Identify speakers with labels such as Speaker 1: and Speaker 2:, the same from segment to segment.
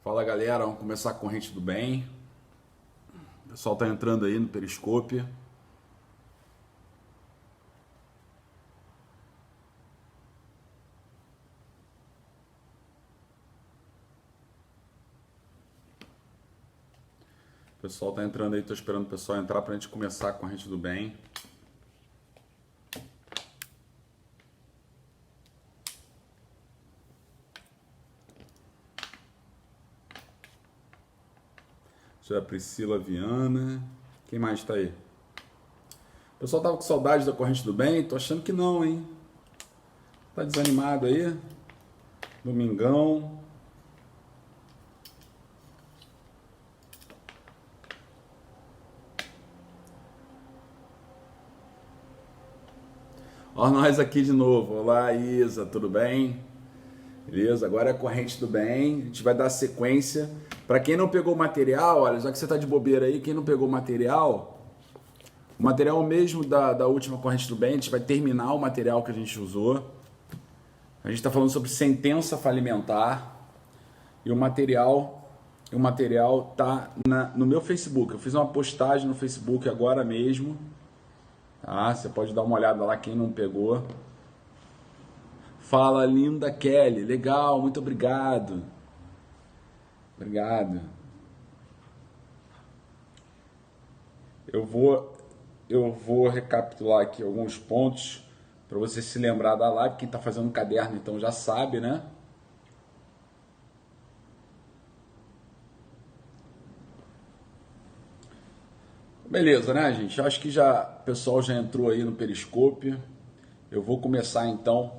Speaker 1: Fala galera, vamos começar a corrente do bem. O pessoal tá entrando aí no Periscope. O pessoal tá entrando aí, tô esperando o pessoal entrar pra gente começar a corrente do bem. Isso é a Priscila Viana. Quem mais tá aí? O pessoal tava com saudade da corrente do bem? Tô achando que não, hein? Tá desanimado aí? Domingão. Ó nós aqui de novo. Olá, Isa, tudo bem? Beleza, agora é a corrente do bem. A gente vai dar sequência. Para quem não pegou o material, olha, já que você tá de bobeira aí, quem não pegou o material mesmo da última corrente do bem, a gente vai terminar o material que a gente usou. A gente está falando sobre sentença falimentar e o material tá no meu Facebook. Eu fiz uma postagem no Facebook agora mesmo. Tá? Você pode dar uma olhada lá quem não pegou. Fala, linda Kelly. Legal, muito obrigado. Obrigado. Eu vou recapitular aqui alguns pontos para você se lembrar da live. Quem está fazendo um caderno então já sabe, né? Beleza, né, gente? Acho que o pessoal já entrou aí no Periscope. Eu vou começar então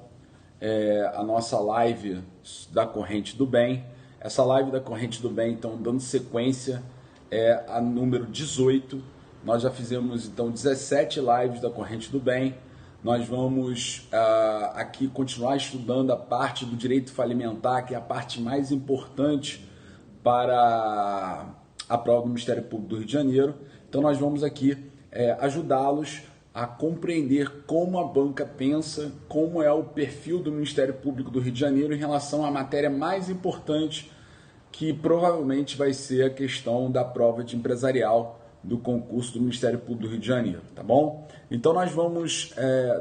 Speaker 1: a nossa live da Corrente do Bem. Essa live da Corrente do Bem, então, dando sequência, é a número 18. Nós já fizemos, então, 17 lives da Corrente do Bem. Nós vamos aqui continuar estudando a parte do direito falimentar, que é a parte mais importante para a prova do Ministério Público do Rio de Janeiro. Então, nós vamos aqui ajudá-los a compreender como a banca pensa, como é o perfil do Ministério Público do Rio de Janeiro em relação à matéria mais importante, que provavelmente vai ser a questão da prova de empresarial do concurso do Ministério Público do Rio de Janeiro, tá bom? Então nós vamos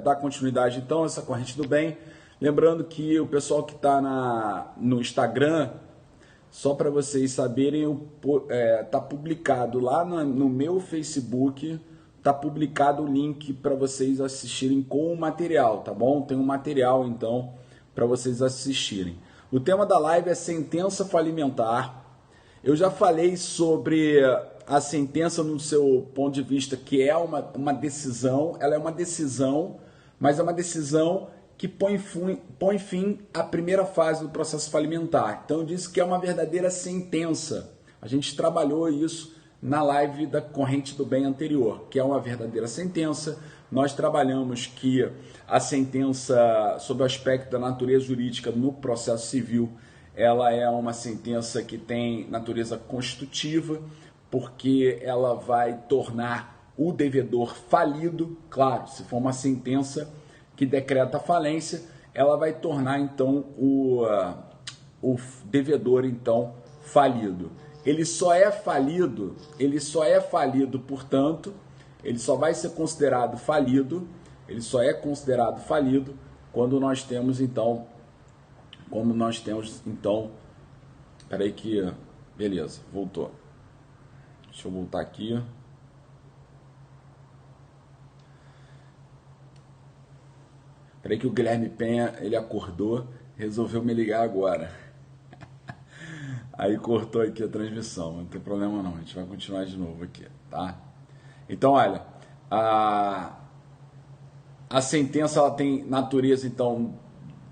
Speaker 1: dar continuidade então a essa corrente do bem, lembrando que o pessoal que está no Instagram, só para vocês saberem, tá publicado lá no meu Facebook. Tá publicado o link para vocês assistirem com o material, tá bom? Tem um material, então, para vocês assistirem. O tema da live é sentença falimentar. Eu já falei sobre a sentença no seu ponto de vista, que é uma decisão. Ela é uma decisão, mas é uma decisão que põe fim à primeira fase do processo falimentar. Então, eu disse que é uma verdadeira sentença. A gente trabalhou isso na live da corrente do bem anterior, que é uma verdadeira sentença. Nós trabalhamos que a sentença, sob o aspecto da natureza jurídica no processo civil, ela é uma sentença que tem natureza constitutiva, porque ela vai tornar o devedor falido. Claro, se for uma sentença que decreta falência, ela vai tornar então o devedor então falido. Ele só é falido, portanto, ele só vai ser considerado falido, quando nós temos então, peraí que, beleza, voltou. Deixa eu voltar aqui. Peraí que o Guilherme Penha, ele acordou, resolveu me ligar agora. Aí cortou aqui a transmissão, não tem problema não, a gente vai continuar de novo aqui, tá? Então, olha, a sentença ela tem natureza, então,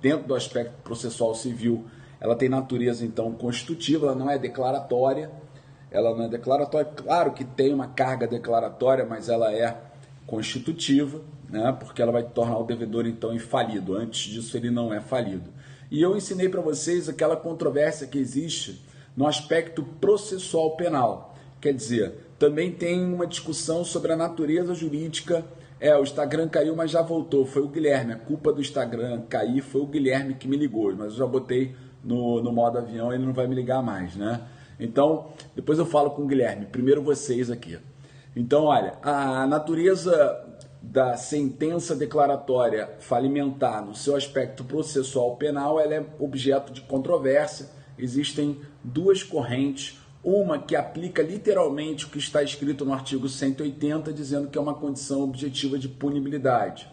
Speaker 1: dentro do aspecto processual civil, ela tem natureza, então, constitutiva, ela não é declaratória, claro que tem uma carga declaratória, mas ela é constitutiva, né? Porque ela vai tornar o devedor, então, infalido, antes disso ele não é falido. E eu ensinei para vocês aquela controvérsia que existe no aspecto processual penal. Quer dizer, também tem uma discussão sobre a natureza jurídica. O Instagram caiu, mas já voltou. Foi o Guilherme. A culpa do Instagram cair foi o Guilherme que me ligou, mas eu já botei no modo avião, ele não vai me ligar mais, né? Então, depois eu falo com o Guilherme, primeiro vocês aqui. Então, olha, a natureza da sentença declaratória falimentar no seu aspecto processual penal, ela é objeto de controvérsia. Existem duas correntes, uma que aplica literalmente o que está escrito no artigo 180, dizendo que é uma condição objetiva de punibilidade.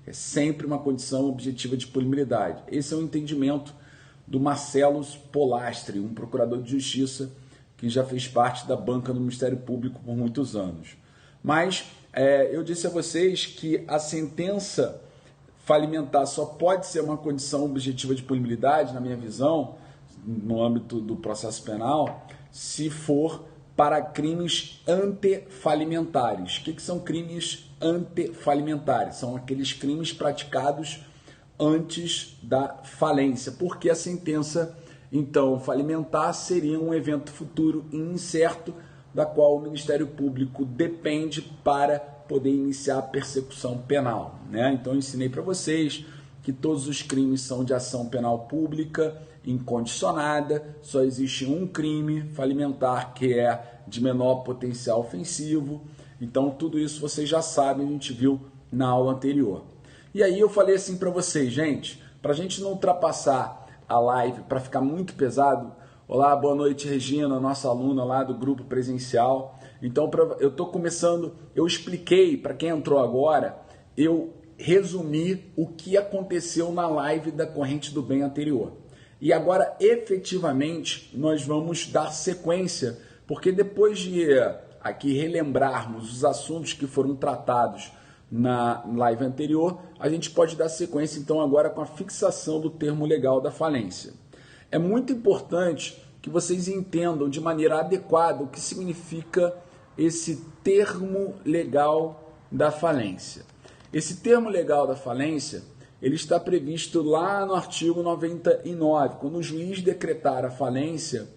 Speaker 1: É sempre uma condição objetiva de punibilidade. Esse é o entendimento do Marcelo Polastri, um procurador de justiça que já fez parte da banca do Ministério Público por muitos anos. Mas eu disse a vocês que a sentença falimentar só pode ser uma condição objetiva de punibilidade, na minha visão, no âmbito do processo penal, se for para crimes antefalimentares. O que são crimes antefalimentares? São aqueles crimes praticados antes da falência, porque a sentença, então, falimentar seria um evento futuro e incerto, da qual o Ministério Público depende para poder iniciar a persecução penal, né? Então, eu ensinei para vocês que todos os crimes são de ação penal pública, incondicionada, só existe um crime falimentar, que é de menor potencial ofensivo. Então, tudo isso vocês já sabem, a gente viu na aula anterior. E aí eu falei assim para vocês, gente, para a gente não ultrapassar a live, para ficar muito pesado. Olá, boa noite, Regina, nossa aluna lá do grupo presencial. Então, eu estou começando, eu expliquei, para quem entrou agora, eu resumi o que aconteceu na live da Corrente do Bem anterior. E agora, efetivamente, nós vamos dar sequência, porque depois de aqui relembrarmos os assuntos que foram tratados na live anterior, a gente pode dar sequência, então, agora com a fixação do termo legal da falência. É muito importante que vocês entendam de maneira adequada o que significa esse termo legal da falência. Esse termo legal da falência, ele está previsto lá no artigo 99. Quando o juiz decretar a falência,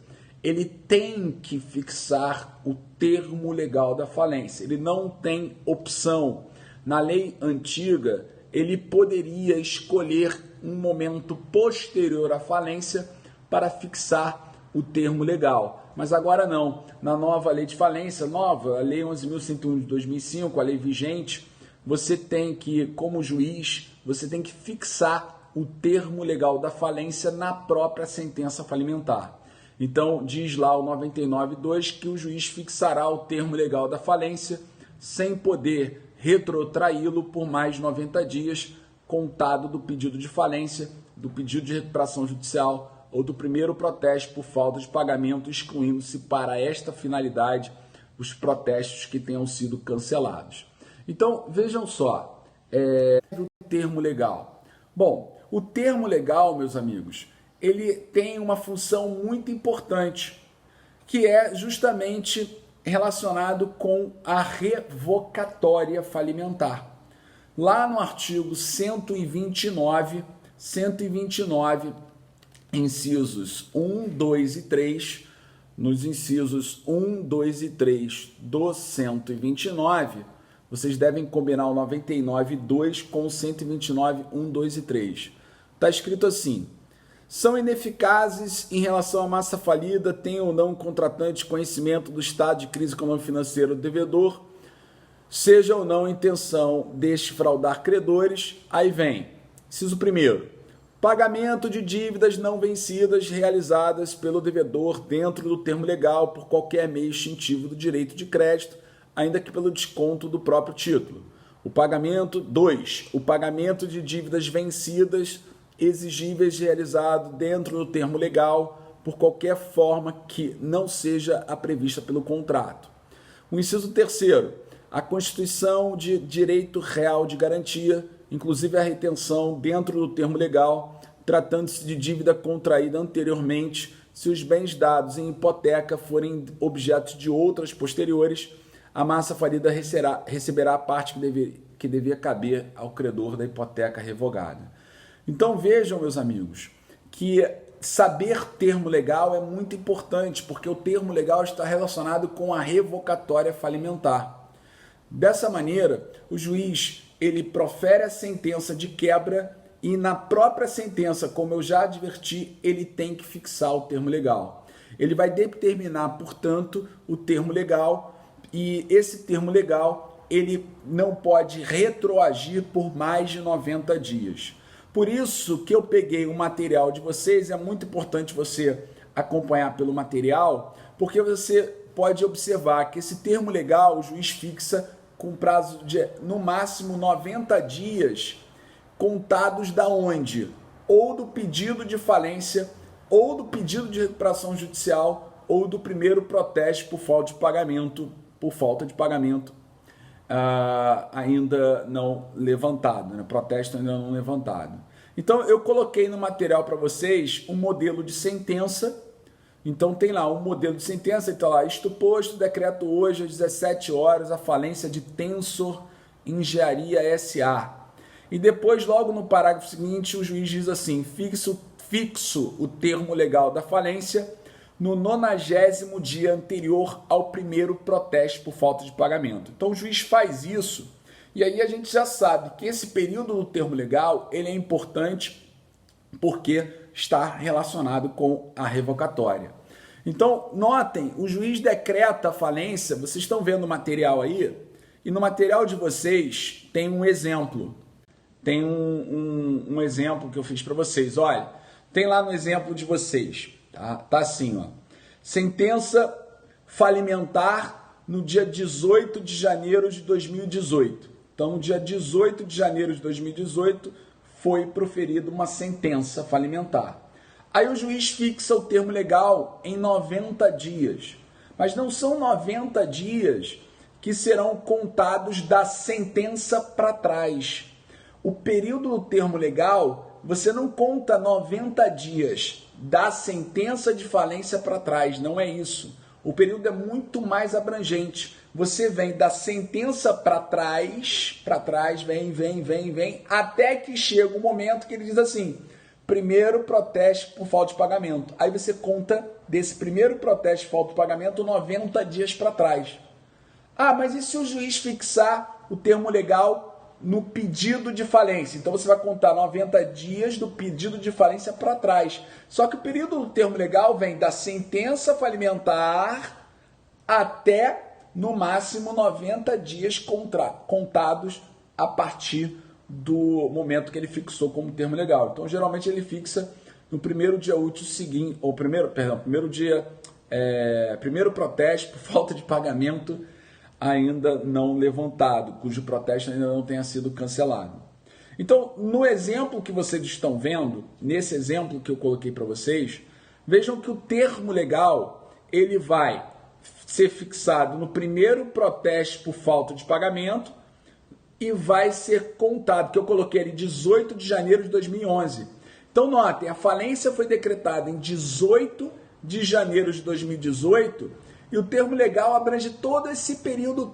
Speaker 1: ele tem que fixar o termo legal da falência. Ele não tem opção. Na lei antiga, ele poderia escolher um momento posterior à falência para fixar o termo legal. Mas agora não. Na nova lei de falência, a lei 11.101 de 2005, a lei vigente, você tem que, como juiz, você tem que fixar o termo legal da falência na própria sentença falimentar. Então, diz lá o 99.2 que o juiz fixará o termo legal da falência sem poder retrotraí-lo por mais de 90 dias, contado do pedido de falência, do pedido de recuperação judicial ou do primeiro protesto por falta de pagamento, excluindo-se para esta finalidade os protestos que tenham sido cancelados. Então, vejam só, o termo legal. Bom, o termo legal, meus amigos, ele tem uma função muito importante, que é justamente relacionado com a revocatória falimentar. Lá no artigo 129, incisos 1, 2 e 3, nos incisos 1, 2 e 3 do 129, vocês devem combinar o 99.2 com o 129, 1, 2 e 3. Está escrito assim: são ineficazes em relação à massa falida, tem ou não o contratante conhecimento do estado de crise econômico-financeira do devedor, seja ou não a intenção deste fraudar credores. Aí vem, inciso 1º, pagamento de dívidas não vencidas realizadas pelo devedor dentro do termo legal por qualquer meio extintivo do direito de crédito, ainda que pelo desconto do próprio título. O pagamento 2, o pagamento de dívidas vencidas exigíveis realizado dentro do termo legal por qualquer forma que não seja a prevista pelo contrato. O inciso 3º, a constituição de direito real de garantia, inclusive a retenção dentro do termo legal, tratando-se de dívida contraída anteriormente, se os bens dados em hipoteca forem objetos de outras posteriores, a massa falida receberá a parte que devia caber ao credor da hipoteca revogada. Então vejam, meus amigos, que saber termo legal é muito importante, porque o termo legal está relacionado com a revocatória falimentar. Dessa maneira, o juiz ele profere a sentença de quebra e na própria sentença, como eu já adverti, ele tem que fixar o termo legal. Ele vai determinar, portanto, o termo legal, e esse termo legal ele não pode retroagir por mais de 90 dias. Por isso que eu peguei o material de vocês, é muito importante você acompanhar pelo material, porque você pode observar que esse termo legal o juiz fixa com prazo de no máximo 90 dias contados da onde? Ou do pedido de falência, ou do pedido de recuperação judicial, ou do primeiro protesto por falta de pagamento ainda não levantado, né? Protesto ainda não levantado. Então eu coloquei no material para vocês um modelo de sentença. Então tem lá um modelo de sentença, então lá, isto posto, decreto hoje às 17 horas a falência de Tensor Engenharia S.A. E depois, logo no parágrafo seguinte, o juiz diz assim, fixo o termo legal da falência no 90º dia anterior ao primeiro protesto por falta de pagamento. Então o juiz faz isso, e aí a gente já sabe que esse período do termo legal, ele é importante porque está relacionado com a revocatória. Então, notem, o juiz decreta a falência, vocês estão vendo o material aí, e no material de vocês tem um exemplo. Tem um exemplo que eu fiz para vocês. Olha, tem lá no exemplo de vocês, tá assim, ó. Sentença falimentar no dia 18 de janeiro de 2018. Então, no dia 18 de janeiro de 2018, foi proferida uma sentença falimentar. Aí o juiz fixa o termo legal em 90 dias. Mas não são 90 dias que serão contados da sentença para trás. O período do termo legal, você não conta 90 dias da sentença de falência para trás, não é isso. O período é muito mais abrangente. Você vem da sentença para trás, vem, até que chega o momento que ele diz assim, primeiro protesto por falta de pagamento. Aí você conta desse primeiro protesto de falta de pagamento 90 dias para trás. Ah, mas e se o juiz fixar o termo legal no pedido de falência? Então você vai contar 90 dias do pedido de falência para trás. Só que o período do termo legal vem da sentença falimentar até, no máximo, 90 dias contados a partir do momento que ele fixou como termo legal. Então, geralmente, ele fixa no primeiro dia útil seguinte, ou primeiro protesto por falta de pagamento ainda não levantado, cujo protesto ainda não tenha sido cancelado. Então, no exemplo que vocês estão vendo, nesse exemplo que eu coloquei para vocês, vejam que o termo legal, ele vai ser fixado no primeiro protesto por falta de pagamento e vai ser contado, que eu coloquei ali 18 de janeiro de 2011. Então, notem, a falência foi decretada em 18 de janeiro de 2018 e o termo legal abrange todo esse período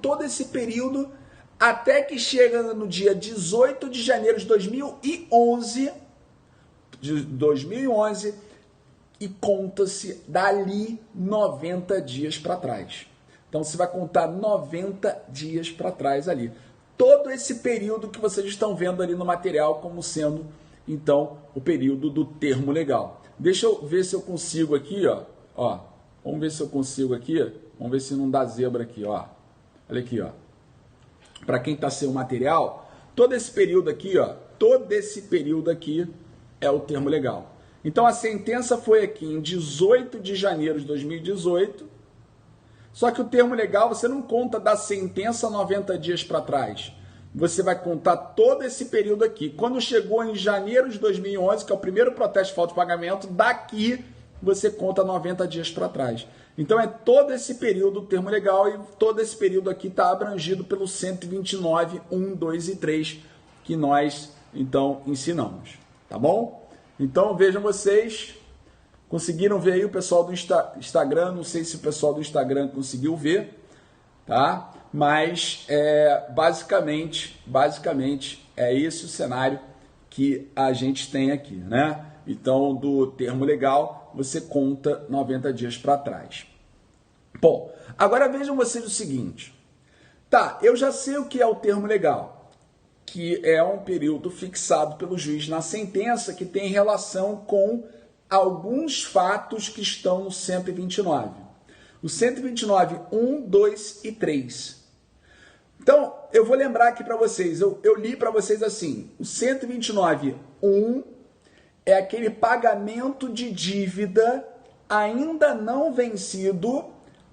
Speaker 1: até que chega no dia 18 de janeiro de 2011 e conta-se dali 90 dias para trás. Então, você vai contar 90 dias para trás ali. Todo esse período que vocês estão vendo ali no material como sendo, então, o período do termo legal. Deixa eu ver se eu consigo aqui, ó. Vamos ver se eu consigo aqui. Vamos ver se não dá zebra aqui, ó. Olha aqui, ó. Para quem está sem o material, todo esse período aqui, ó. Todo esse período aqui é o termo legal. Então, a sentença foi aqui em 18 de janeiro de 2018. Só que o termo legal, você não conta da sentença 90 dias para trás. Você vai contar todo esse período aqui. Quando chegou em janeiro de 2011, que é o primeiro protesto de falta de pagamento, daqui você conta 90 dias para trás. Então é todo esse período do termo legal e todo esse período aqui está abrangido pelo 129, 1, 2 e 3 que nós, então, ensinamos. Tá bom? Então vejam vocês... Conseguiram ver aí o pessoal do Instagram? Não sei se o pessoal do Instagram conseguiu ver, tá? Mas basicamente é esse o cenário que a gente tem aqui, né? Então, do termo legal, você conta 90 dias para trás. Bom, agora vejam vocês o seguinte. Tá, eu já sei o que é o termo legal. que é um período fixado pelo juiz na sentença que tem relação com alguns fatos que estão no 129. O 129, 1, 2 e 3. Então, eu vou lembrar aqui para vocês, eu li para vocês assim, o 129, 1 é aquele pagamento de dívida ainda não vencido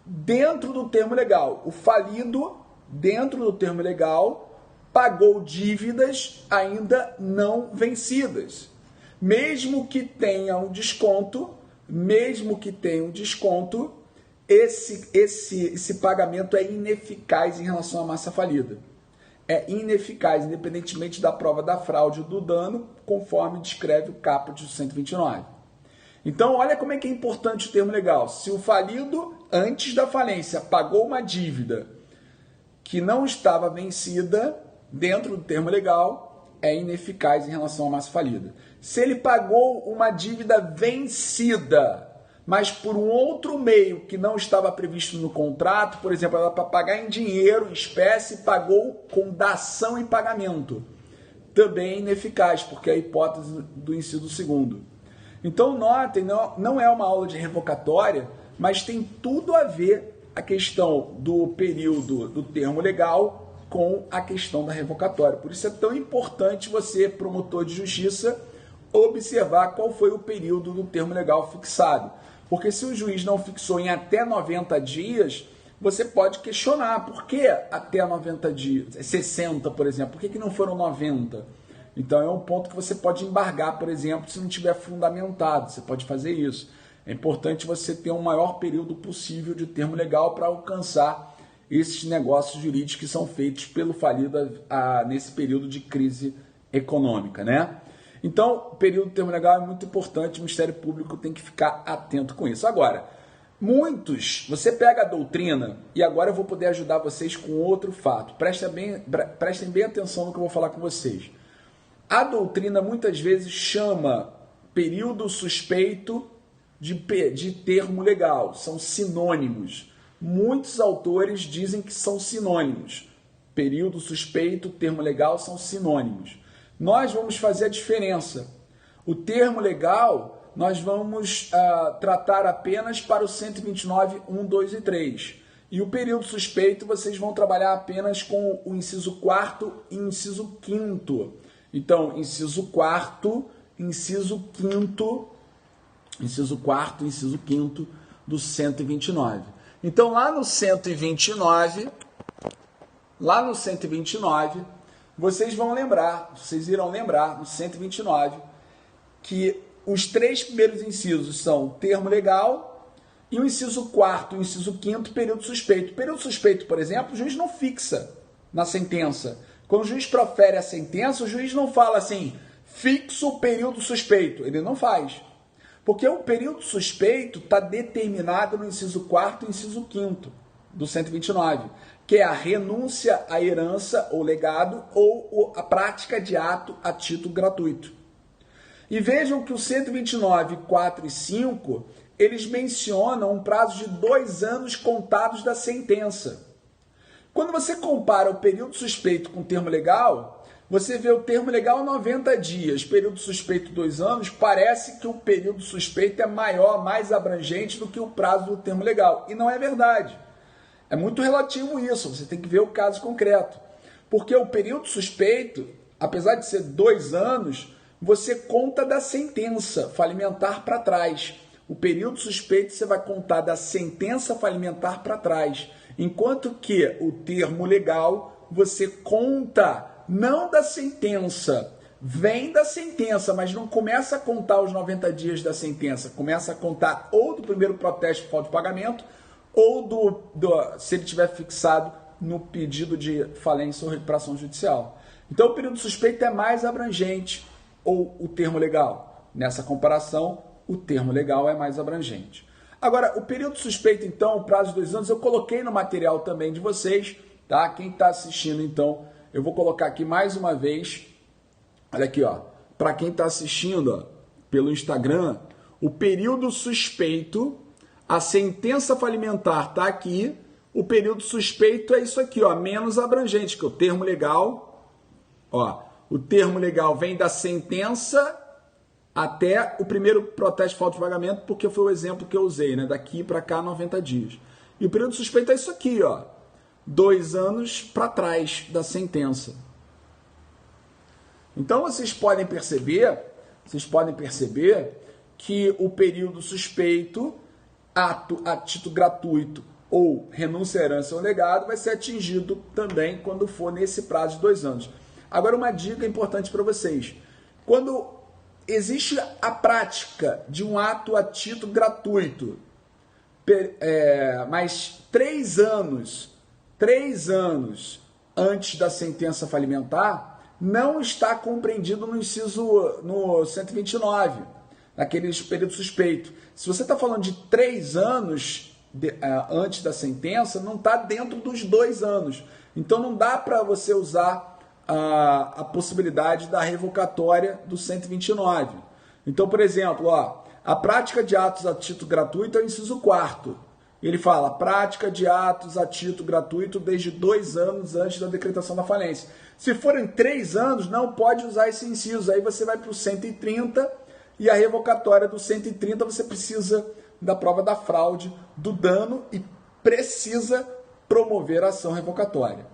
Speaker 1: dentro do termo legal. O falido, dentro do termo legal, pagou dívidas ainda não vencidas. Mesmo que tenha um desconto, esse pagamento é ineficaz em relação à massa falida. É ineficaz, independentemente da prova da fraude ou do dano, conforme descreve o caput do 129. Então, olha como é que é importante o termo legal. Se o falido, antes da falência, pagou uma dívida que não estava vencida dentro do termo legal, é ineficaz em relação à massa falida. Se ele pagou uma dívida vencida, mas por um outro meio que não estava previsto no contrato, por exemplo, era para pagar em dinheiro, em espécie, pagou com dação em pagamento, também é ineficaz, porque é a hipótese do inciso 2º. Então, notem, não é uma aula de revocatória, mas tem tudo a ver a questão do período do termo legal com a questão da revocatória. Por isso é tão importante você, promotor de justiça, observar qual foi o período do termo legal fixado. Porque se o juiz não fixou em até 90 dias, você pode questionar por que até 90 dias, 60, por exemplo, por que não foram 90? Então é um ponto que você pode embargar, por exemplo, se não tiver fundamentado, você pode fazer isso. É importante você ter um maior período possível de termo legal para alcançar esses negócios jurídicos que são feitos pelo falido nesse período de crise econômica, né? Então, o período do termo legal é muito importante, o Ministério Público tem que ficar atento com isso. Agora, você pega a doutrina, e agora eu vou poder ajudar vocês com outro fato. Prestem bem atenção no que eu vou falar com vocês. A doutrina muitas vezes chama período suspeito de termo legal, são sinônimos. Muitos autores dizem que são sinônimos. Período suspeito, termo legal são sinônimos. Nós vamos fazer a diferença. O termo legal nós vamos tratar apenas para o 129, 1, 2 e 3. E o período suspeito vocês vão trabalhar apenas com o inciso 4º e inciso 5º. Então, inciso 4º, inciso 5º, inciso 4º, inciso 5º do 129. Então, lá no 129, vocês irão lembrar, no 129, que os 3 primeiros incisos são termo legal e o inciso 4º e o inciso 5º, período suspeito. Período suspeito, por exemplo, o juiz não fixa na sentença. Quando o juiz profere a sentença, o juiz não fala assim, fixa o período suspeito. Ele não faz. Porque o período suspeito está determinado no inciso 4º e inciso 5º do 129, que é a renúncia à herança ou legado ou a prática de ato a título gratuito. E vejam que o 129, 4 e 5, eles mencionam um prazo de 2 anos contados da sentença. Quando você compara o período suspeito com o termo legal, você vê o termo legal 90 dias, período suspeito 2 anos, parece que o período suspeito é maior, mais abrangente do que o prazo do termo legal. E não é verdade. É muito relativo isso, você tem que ver o caso concreto. Porque o período suspeito, apesar de ser 2 anos, você conta da sentença falimentar para trás. O período suspeito você vai contar da sentença falimentar para trás. Enquanto que o termo legal você conta não da sentença, vem da sentença, mas não começa a contar os 90 dias da sentença, começa a contar ou do primeiro protesto por falta de pagamento, ou se ele tiver fixado no pedido de falência ou recuperação judicial. Então o período suspeito é mais abrangente, ou o termo legal. Nessa comparação, o termo legal é mais abrangente. Agora, o período suspeito, então, o prazo de 2 anos, eu coloquei no material também de vocês, tá? Quem está assistindo, então, eu vou colocar aqui mais uma vez, olha aqui, ó, para quem está assistindo, ó, pelo Instagram, o período suspeito, a sentença falimentar está aqui, o período suspeito é isso aqui, ó, menos abrangente, que é o termo legal Ó, o termo legal vem da sentença até o primeiro protesto de falta de pagamento, porque foi o exemplo que eu usei, né? Daqui para cá, 90 dias. E o período suspeito é isso aqui, ó. 2 anos para trás da sentença. Então vocês podem perceber que o período suspeito, ato a título gratuito ou renúncia à herança ou legado, vai ser atingido também quando for nesse prazo de 2 anos. Agora, uma dica importante para vocês. Quando existe a prática de um ato a título gratuito, mas 3 anos antes da sentença falimentar, não está compreendido no 129, naquele período suspeito. Se você está falando de 3 anos antes da sentença, não está dentro dos 2 anos. Então não dá para você usar a possibilidade da revocatória do 129. Então, por exemplo, ó, a prática de atos a título gratuito é o inciso 4º. Ele fala, prática de atos a título gratuito desde 2 anos antes da decretação da falência. Se forem 3 anos, não pode usar esse inciso. Aí você vai para o 130 e a revocatória do 130 você precisa da prova da fraude, do dano e precisa promover a ação revocatória.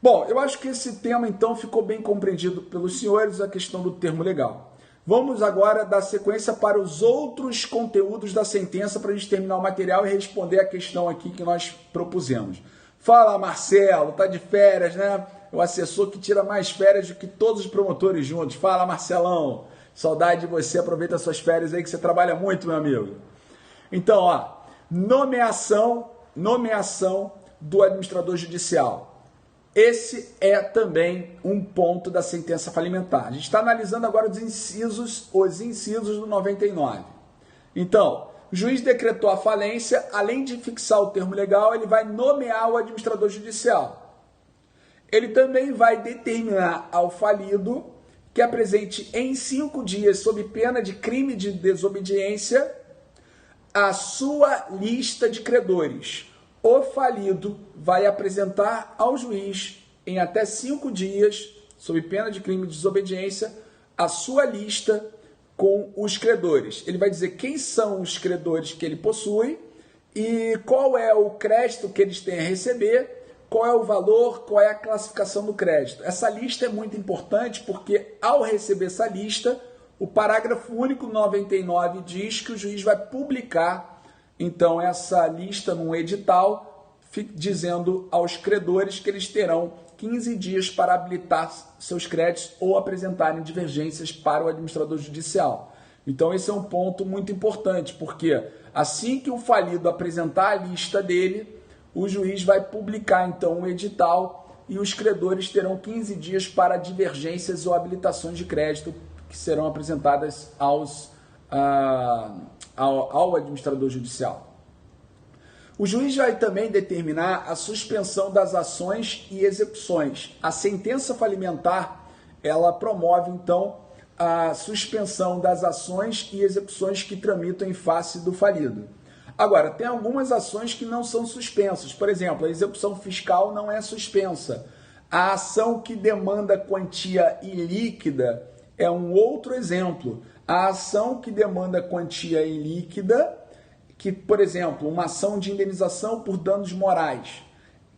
Speaker 1: Bom, eu acho que esse tema então ficou bem compreendido pelos senhores, a questão do termo legal. Vamos agora dar sequência para os outros conteúdos da sentença para a gente terminar o material e responder a questão aqui que nós propusemos. Fala, Marcelo, tá de férias, né? O assessor que tira mais férias do que todos os promotores juntos. Fala, Marcelão, saudade de você, aproveita suas férias aí que você trabalha muito, meu amigo. Então, ó, nomeação do administrador judicial. Esse é também um ponto da sentença falimentar. A gente está analisando agora os incisos do 99. Então, o juiz decretou a falência, além de fixar o termo legal, ele vai nomear o administrador judicial. Ele também vai determinar ao falido que apresente em 5 dias, sob pena de crime de desobediência, a sua lista de credores. O falido vai apresentar ao juiz, em até 5 dias, sob pena de crime de desobediência, a sua lista com os credores. Ele vai dizer quem são os credores que ele possui e qual é o crédito que eles têm a receber, qual é o valor, qual é a classificação do crédito. Essa lista é muito importante porque, ao receber essa lista, o parágrafo único 99 diz que o juiz vai publicar então essa lista num edital, dizendo aos credores que eles terão 15 dias para habilitar seus créditos ou apresentarem divergências para o administrador judicial. Então esse é um ponto muito importante, porque assim que o falido apresentar a lista dele, o juiz vai publicar então um edital e os credores terão 15 dias para divergências ou habilitações de crédito que serão apresentadas ao administrador judicial. O juiz vai também determinar a suspensão das ações e execuções. A sentença falimentar, ela promove, então, a suspensão das ações e execuções que tramitam em face do falido. Agora, tem algumas ações que não são suspensas. Por exemplo, a execução fiscal não é suspensa. A ação que demanda quantia ilíquida é um outro exemplo. A ação que demanda quantia ilíquida, que, por exemplo, uma ação de indenização por danos morais,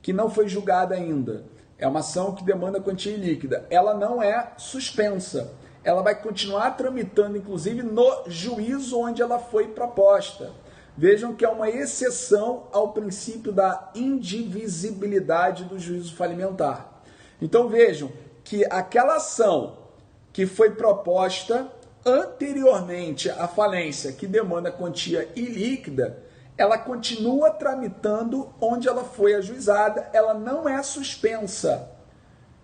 Speaker 1: que não foi julgada ainda, é uma ação que demanda quantia ilíquida, ela não é suspensa. Ela vai continuar tramitando, inclusive, no juízo onde ela foi proposta. Vejam que é uma exceção ao princípio da indivisibilidade do juízo falimentar. Então vejam que aquela ação que foi proposta anteriormente à falência, que demanda quantia ilíquida, ela continua tramitando onde ela foi ajuizada, ela não é suspensa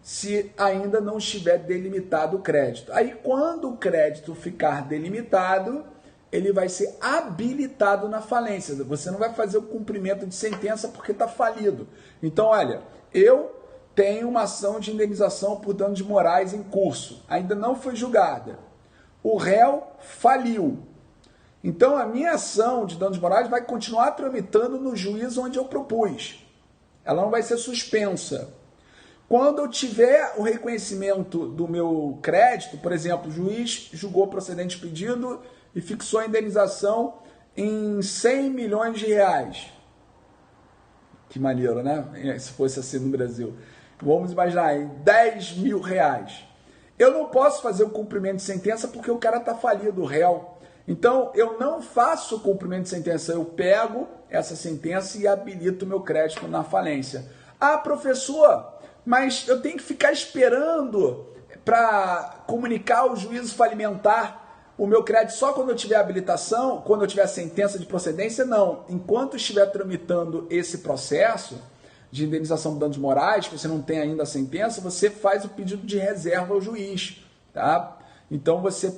Speaker 1: se ainda não estiver delimitado o crédito. Aí, quando o crédito ficar delimitado, ele vai ser habilitado na falência. Você não vai fazer o cumprimento de sentença porque está falido. Então, olha, eu tenho uma ação de indenização por danos morais em curso, ainda não foi julgada. O réu faliu. Então, a minha ação de danos morais vai continuar tramitando no juízo onde eu propus. Ela não vai ser suspensa. Quando eu tiver o reconhecimento do meu crédito, por exemplo, o juiz julgou procedente o pedido e fixou a indenização em 100 milhões de reais. Que maneiro, né? Se fosse assim no Brasil. Vamos imaginar, em 10 mil reais. Eu não posso fazer o cumprimento de sentença porque o cara está falido, o réu. Então, eu não faço o cumprimento de sentença, eu pego essa sentença e habilito o meu crédito na falência. Ah, professor, mas eu tenho que ficar esperando para comunicar ao juízo falimentar o meu crédito só quando eu tiver habilitação, quando eu tiver a sentença de procedência? Não. Enquanto estiver tramitando esse processo de indenização por danos morais, que você não tem ainda a sentença, você faz o pedido de reserva ao juiz, tá? Então você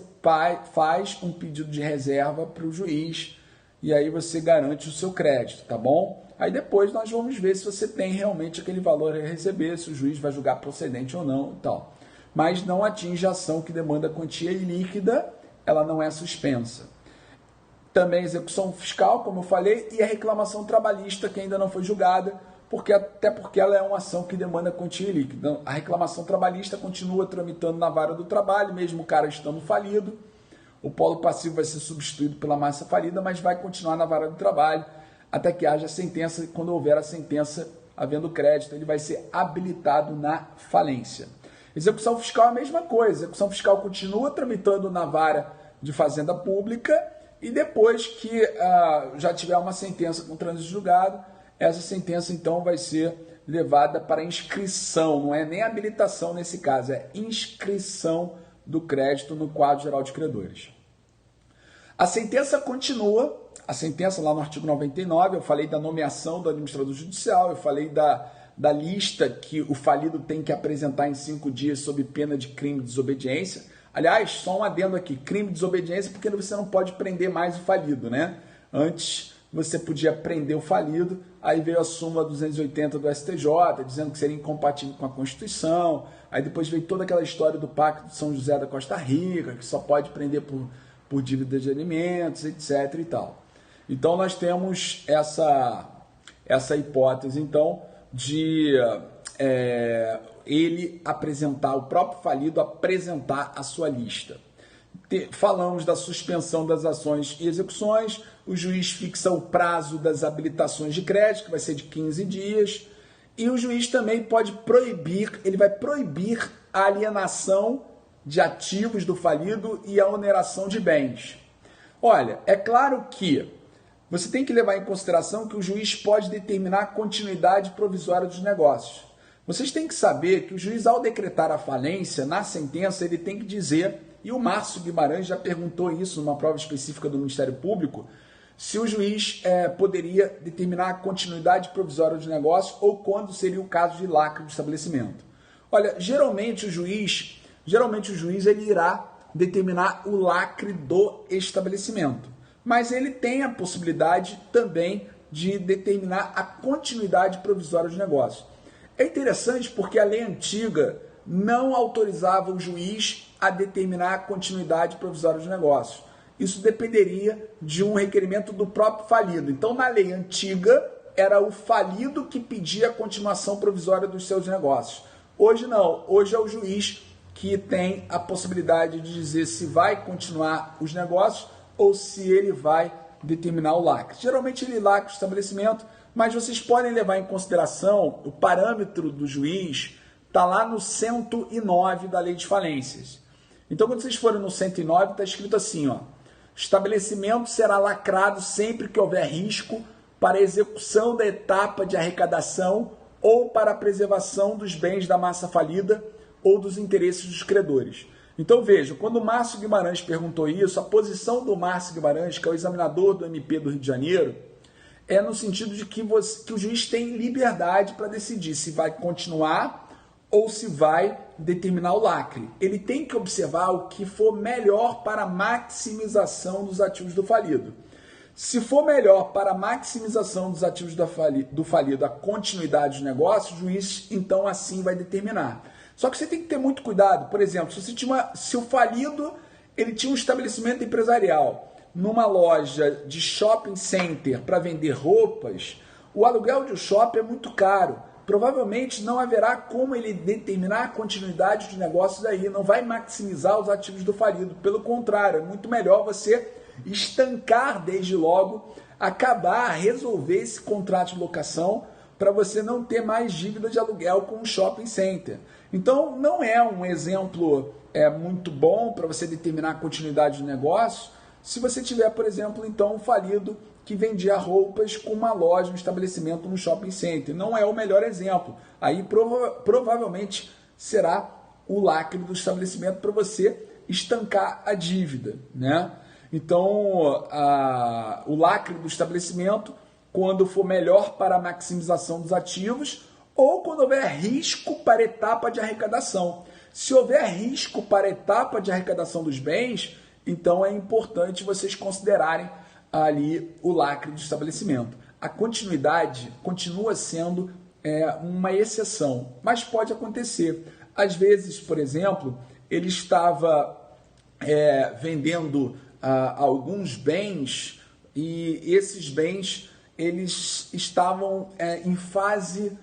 Speaker 1: faz um pedido de reserva para o juiz e aí você garante o seu crédito, tá bom? Aí depois nós vamos ver se você tem realmente aquele valor a receber, se o juiz vai julgar procedente ou não e tal. Mas não atinge a ação que demanda quantia ilíquida, ela não é suspensa. Também a execução fiscal, como eu falei, e a reclamação trabalhista que ainda não foi julgada, até porque ela é uma ação que demanda quantia líquida. Então, a reclamação trabalhista continua tramitando na vara do trabalho, mesmo o cara estando falido. O polo passivo vai ser substituído pela massa falida, mas vai continuar na vara do trabalho até que haja sentença. E quando houver a sentença, havendo crédito, ele vai ser habilitado na falência. Execução fiscal é a mesma coisa. Execução fiscal continua tramitando na vara de fazenda pública e depois que já tiver uma sentença com trânsito julgado, essa sentença, então, vai ser levada para inscrição, não é nem habilitação nesse caso, é inscrição do crédito no quadro geral de credores. A sentença continua, a sentença lá no artigo 99, eu falei da nomeação do administrador judicial, eu falei da lista que o falido tem que apresentar em 5 dias sob pena de crime de desobediência. Aliás, só um adendo aqui, crime de desobediência porque você não pode prender mais o falido, né? Antes você podia prender o falido, aí veio a súmula 280 do STJ, dizendo que seria incompatível com a Constituição, aí depois veio toda aquela história do Pacto de São José da Costa Rica, que só pode prender por dívida de alimentos, etc. e tal. Então nós temos essa hipótese, então, de ele apresentar, o próprio falido apresentar a sua lista. Falamos da suspensão das ações e execuções, o juiz fixa o prazo das habilitações de crédito, que vai ser de 15 dias, e o juiz também pode proibir, ele vai proibir a alienação de ativos do falido e a oneração de bens. Olha, é claro que você tem que levar em consideração que o juiz pode determinar a continuidade provisória dos negócios. Vocês têm que saber que o juiz, ao decretar a falência, na sentença, ele tem que dizer, e o Márcio Guimarães já perguntou isso numa prova específica do Ministério Público, se o juiz poderia determinar a continuidade provisória dos negócios ou quando seria o caso de lacre do estabelecimento. Olha, geralmente o juiz ele irá determinar o lacre do estabelecimento, mas ele tem a possibilidade também de determinar a continuidade provisória dos negócios. É interessante porque a lei antiga não autorizava o juiz a determinar a continuidade provisória dos negócios. Isso dependeria de um requerimento do próprio falido. Então, na lei antiga, era o falido que pedia a continuação provisória dos seus negócios. Hoje não. Hoje é o juiz que tem a possibilidade de dizer se vai continuar os negócios ou se ele vai determinar o lacre. Geralmente ele lacra o estabelecimento, mas vocês podem levar em consideração o parâmetro do juiz, está lá no 109 da Lei de Falências. Então, quando vocês forem no 109, está escrito assim, ó, estabelecimento será lacrado sempre que houver risco para a execução da etapa de arrecadação ou para a preservação dos bens da massa falida ou dos interesses dos credores. Então, veja, quando o Márcio Guimarães perguntou isso, a posição do Márcio Guimarães, que é o examinador do MP do Rio de Janeiro, é no sentido de que o juiz tem liberdade para decidir se vai continuar ou se vai determinar o lacre. Ele tem que observar o que for melhor para a maximização dos ativos do falido. Se for melhor para a maximização dos ativos do falido a continuidade dos negócios, o juiz, então, assim vai determinar. Só que você tem que ter muito cuidado. Por exemplo, se o falido ele tinha um estabelecimento empresarial numa loja de shopping center para vender roupas, o aluguel de um shopping é muito caro. provavelmente não haverá como ele determinar a continuidade dos negócios aí, não vai maximizar os ativos do falido. Pelo contrário, é muito melhor você estancar desde logo, acabar, resolver esse contrato de locação para você não ter mais dívida de aluguel com o shopping center. Então, não é um exemplo muito bom para você determinar a continuidade do negócio se você tiver, por exemplo, então, um falido que vendia roupas com uma loja, um estabelecimento no shopping center. Não é o melhor exemplo. Aí provavelmente será o lacre do estabelecimento para você estancar a dívida, né? Então, o lacre do estabelecimento, quando for melhor para a maximização dos ativos ou quando houver risco para a etapa de arrecadação. Se houver risco para a etapa de arrecadação dos bens, então é importante vocês considerarem ali o lacre do estabelecimento. A continuidade continua sendo uma exceção, mas pode acontecer. Às vezes, por exemplo, ele estava vendendo alguns bens e esses bens eles estavam em fase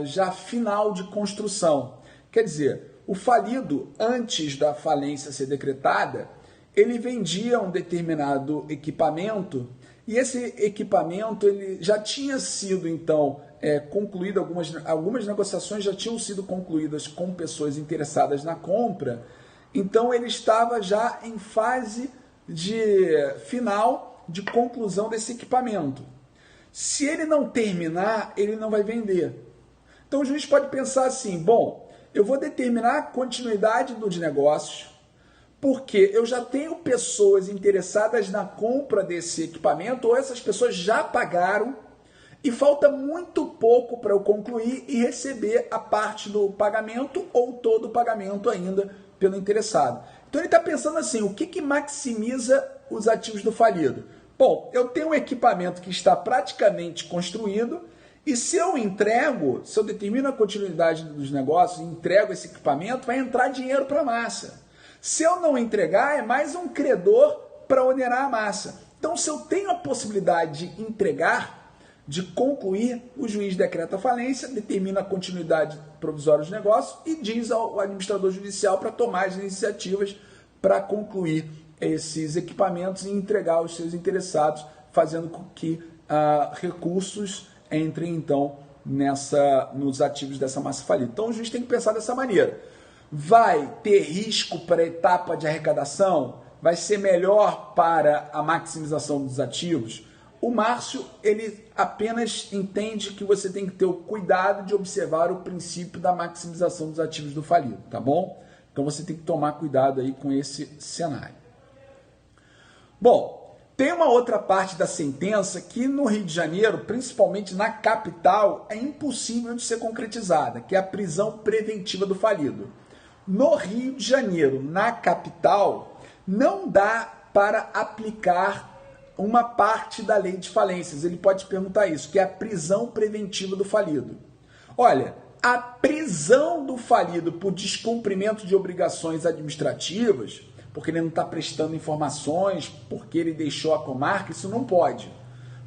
Speaker 1: já final de construção. Quer dizer, o falido, antes da falência ser decretada, ele vendia um determinado equipamento e esse equipamento ele já tinha sido, então, concluído, algumas negociações já tinham sido concluídas com pessoas interessadas na compra, então ele estava já em fase final de conclusão desse equipamento. Se ele não terminar, ele não vai vender. Então o juiz pode pensar assim, bom, eu vou determinar a continuidade dos negócios, porque eu já tenho pessoas interessadas na compra desse equipamento, ou essas pessoas já pagaram, e falta muito pouco para eu concluir e receber a parte do pagamento ou todo o pagamento ainda pelo interessado. Então ele está pensando assim, o que maximiza os ativos do falido? Bom, eu tenho um equipamento que está praticamente construído, e se eu determino a continuidade dos negócios, entrego esse equipamento, vai entrar dinheiro para a massa. Se eu não entregar, é mais um credor para onerar a massa. Então, se eu tenho a possibilidade de entregar, de concluir, o juiz decreta a falência, determina a continuidade provisória dos negócios e diz ao administrador judicial para tomar as iniciativas para concluir esses equipamentos e entregar aos seus interessados, fazendo com que recursos entrem, então, nos ativos dessa massa falida. Então, o juiz tem que pensar dessa maneira. Vai ter risco para a etapa de arrecadação? Vai ser melhor para a maximização dos ativos? O Márcio, ele apenas entende que você tem que ter o cuidado de observar o princípio da maximização dos ativos do falido, tá bom? Então você tem que tomar cuidado aí com esse cenário. Bom, tem uma outra parte da sentença que no Rio de Janeiro, principalmente na capital, é impossível de ser concretizada, que é a prisão preventiva do falido. No Rio de Janeiro, na capital, não dá para aplicar uma parte da lei de falências. Ele pode perguntar isso, que é a prisão preventiva do falido. Olha, a prisão do falido por descumprimento de obrigações administrativas, porque ele não está prestando informações, porque ele deixou a comarca, isso não pode,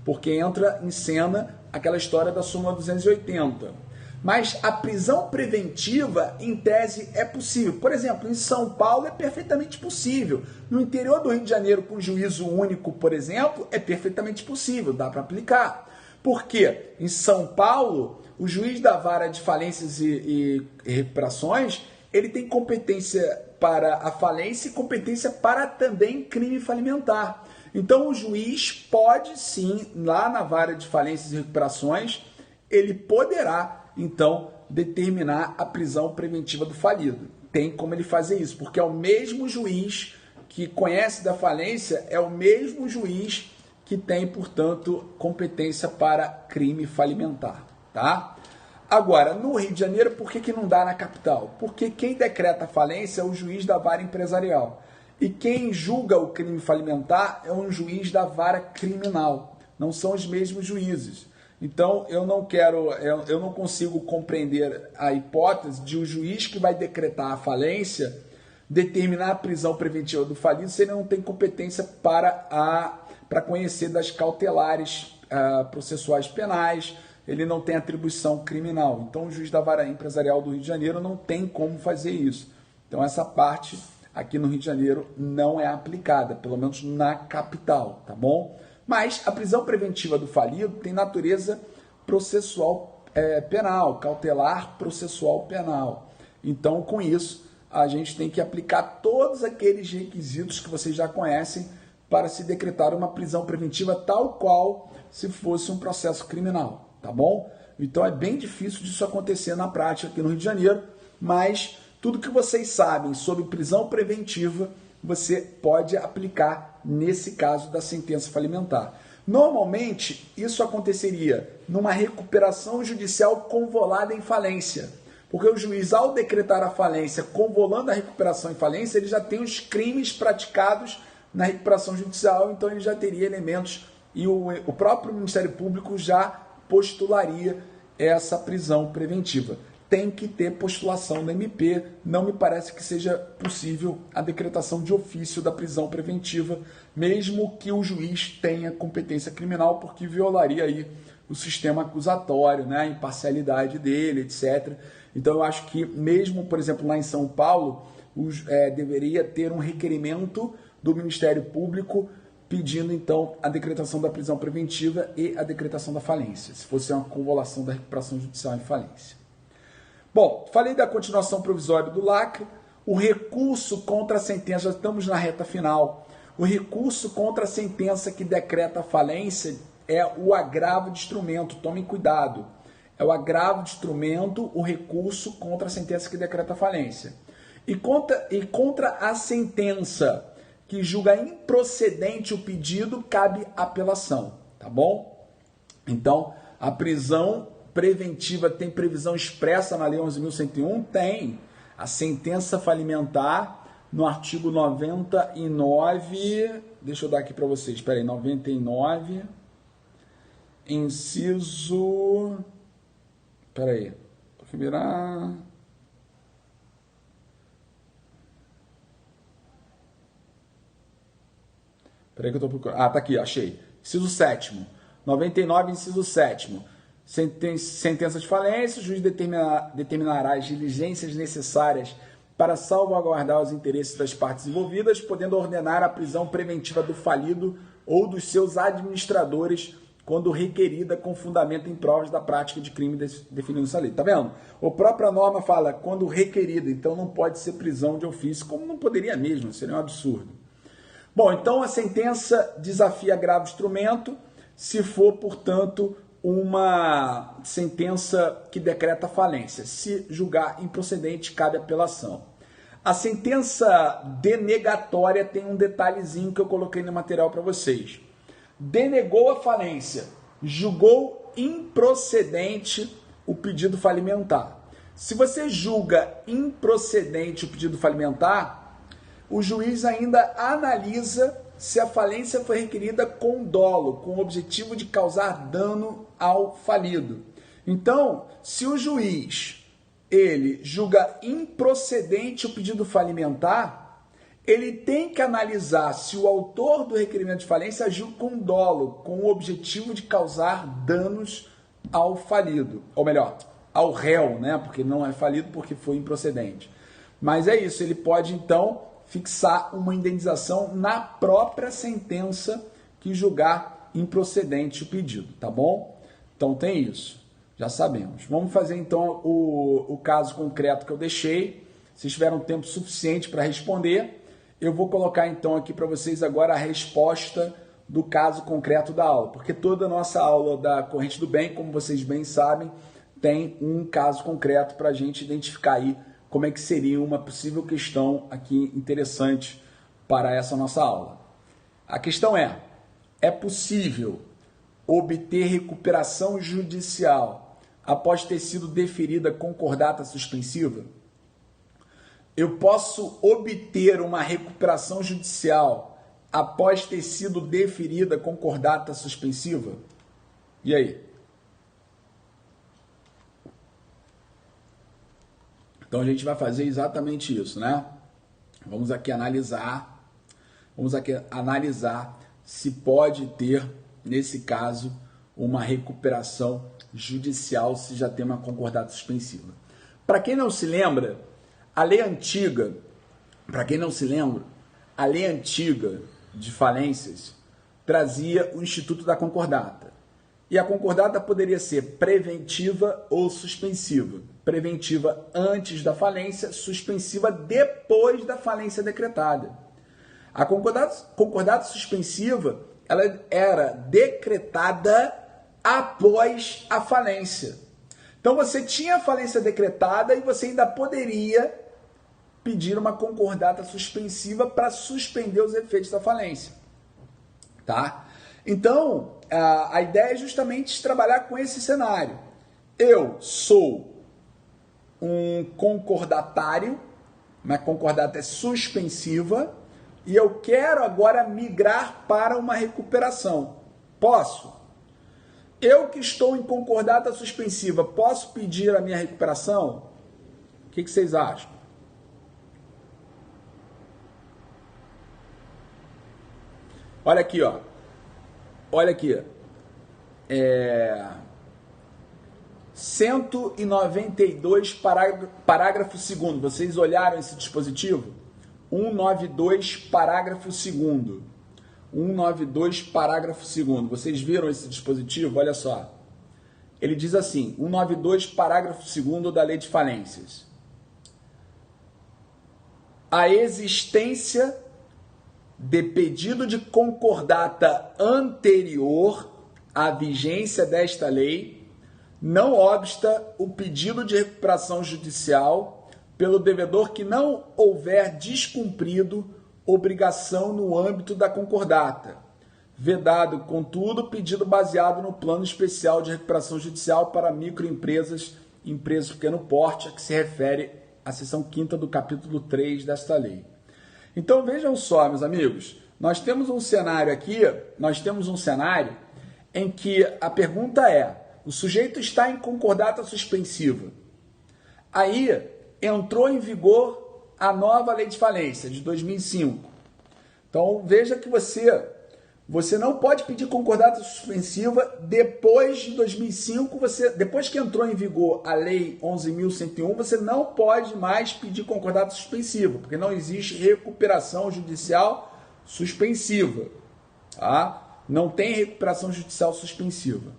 Speaker 1: porque entra em cena aquela história da súmula 280. Mas a prisão preventiva, em tese, é possível. Por exemplo, em São Paulo é perfeitamente possível. No interior do Rio de Janeiro, com juízo único, por exemplo, é perfeitamente possível, dá para aplicar. Por quê? Em São Paulo, o juiz da vara de falências e recuperações, ele tem competência para a falência e competência para também crime falimentar. Então, o juiz pode sim, lá na vara de falências e recuperações, ele poderá então determinar a prisão preventiva do falido. Tem como ele fazer isso, porque é o mesmo juiz que conhece da falência, é o mesmo juiz que tem, portanto, competência para crime falimentar, tá? Agora, no Rio de Janeiro, por que não dá na capital? Porque quem decreta a falência é o juiz da vara empresarial. E quem julga o crime falimentar é um juiz da vara criminal. Não são os mesmos juízes. Então, eu não consigo compreender a hipótese de o juiz que vai decretar a falência determinar a prisão preventiva do falido se ele não tem competência para conhecer das cautelares processuais penais, ele não tem atribuição criminal. Então, o juiz da Vara Empresarial do Rio de Janeiro não tem como fazer isso. Então, essa parte aqui no Rio de Janeiro não é aplicada, pelo menos na capital, tá bom? Mas a prisão preventiva do falido tem natureza processual penal, cautelar processual penal. Então, com isso, a gente tem que aplicar todos aqueles requisitos que vocês já conhecem para se decretar uma prisão preventiva tal qual se fosse um processo criminal, tá bom? Então, é bem difícil disso acontecer na prática aqui no Rio de Janeiro, mas tudo que vocês sabem sobre prisão preventiva, você pode aplicar nesse caso da sentença falimentar. Normalmente, isso aconteceria numa recuperação judicial convolada em falência, porque o juiz, ao decretar a falência, convolando a recuperação em falência, ele já tem os crimes praticados na recuperação judicial, então ele já teria elementos e o próprio Ministério Público já postularia essa prisão preventiva. Tem que ter postulação da MP, não me parece que seja possível a decretação de ofício da prisão preventiva, mesmo que o juiz tenha competência criminal, porque violaria aí o sistema acusatório, né, a imparcialidade dele, etc. Então eu acho que mesmo, por exemplo, lá em São Paulo, deveria ter um requerimento do Ministério Público pedindo então a decretação da prisão preventiva e a decretação da falência, se fosse uma convolução da recuperação judicial em falência. Bom, falei da continuação provisória do lacre, o recurso contra a sentença, já estamos na reta final, o recurso contra a sentença que decreta a falência é o agravo de instrumento, tomem cuidado, é o agravo de instrumento, o recurso contra a sentença que decreta a falência. E contra a sentença que julga improcedente o pedido, cabe apelação, tá bom? Então, a prisão preventiva tem previsão expressa na Lei 11.101? Tem. A sentença falimentar, no artigo 99, deixa eu dar aqui para vocês, espera aí, 99, inciso, espera aí, vou virar... Peraí que eu estou procurando. Ah, tá aqui, achei. Inciso 7º. 99, inciso 7º. Sentença de falência, o juiz determinará as diligências necessárias para salvaguardar os interesses das partes envolvidas, podendo ordenar a prisão preventiva do falido ou dos seus administradores, quando requerida com fundamento em provas da prática de crime definido nessa lei. Tá vendo? A própria norma fala quando requerida, então não pode ser prisão de ofício, como não poderia mesmo, seria um absurdo. Bom, então a sentença desafia agravo de instrumento, se for, portanto, uma sentença que decreta falência. Se julgar improcedente, cabe apelação. A sentença denegatória tem um detalhezinho que eu coloquei no material para vocês. Denegou a falência, julgou improcedente o pedido falimentar. Se você julga improcedente o pedido falimentar, o juiz ainda analisa se a falência foi requerida com dolo, com o objetivo de causar dano ao falido. Então, se o juiz ele julga improcedente o pedido falimentar, ele tem que analisar se o autor do requerimento de falência agiu com dolo, com o objetivo de causar danos ao falido, ou melhor, ao réu, né? Porque não é falido porque foi improcedente. Mas é isso, ele pode então fixar uma indenização na própria sentença que julgar improcedente o pedido, tá bom? Então tem isso, já sabemos. Vamos fazer então o caso concreto que eu deixei. Vocês tiveram tempo suficiente para responder. Eu vou colocar então aqui para vocês agora a resposta do caso concreto da aula, porque toda a nossa aula da corrente do bem, como vocês bem sabem, tem um caso concreto para a gente identificar aí como é que seria uma possível questão aqui interessante para essa nossa aula. A questão é possível obter recuperação judicial após ter sido deferida concordata suspensiva? Eu posso obter uma recuperação judicial após ter sido deferida concordata suspensiva? E aí? Então a gente vai fazer exatamente isso, né? Vamos aqui analisar se pode ter, nesse caso, uma recuperação judicial se já tem uma concordata suspensiva. Para quem não se lembra, a lei antiga, de falências trazia o Instituto da Concordata. E a concordata poderia ser preventiva ou suspensiva. Preventiva antes da falência, suspensiva depois da falência decretada. A concordata suspensiva, ela era decretada após a falência. Então você tinha a falência decretada e você ainda poderia pedir uma concordata suspensiva para suspender os efeitos da falência. Tá? Então, a ideia é justamente trabalhar com esse cenário. Eu sou um concordatário, uma concordata é suspensiva, e eu quero agora migrar para uma recuperação. Posso? Eu que estou em concordata suspensiva, posso pedir a minha recuperação? O que vocês acham? Olha aqui, ó. Olha aqui. 192, parágrafo 2º. Vocês olharam esse dispositivo? 192, parágrafo 2º. 192, parágrafo 2º. Vocês viram esse dispositivo? Olha só. Ele diz assim, 192, parágrafo 2º da Lei de Falências. A existência de pedido de concordata anterior à vigência desta lei, não obsta o pedido de recuperação judicial pelo devedor que não houver descumprido obrigação no âmbito da concordata, vedado, contudo, pedido baseado no plano especial de recuperação judicial para microempresas e empresas de pequeno porte, a que se refere a seção 5ª do capítulo 3 desta lei. Então vejam só, meus amigos, nós temos um cenário em que a pergunta é, o sujeito está em concordata suspensiva. Aí entrou em vigor a nova lei de falência de 2005. Então veja que você não pode pedir concordata suspensiva depois de 2005, depois que entrou em vigor a lei 11.101, você não pode mais pedir concordata suspensiva, porque não existe recuperação judicial suspensiva. Tá? Não tem recuperação judicial suspensiva.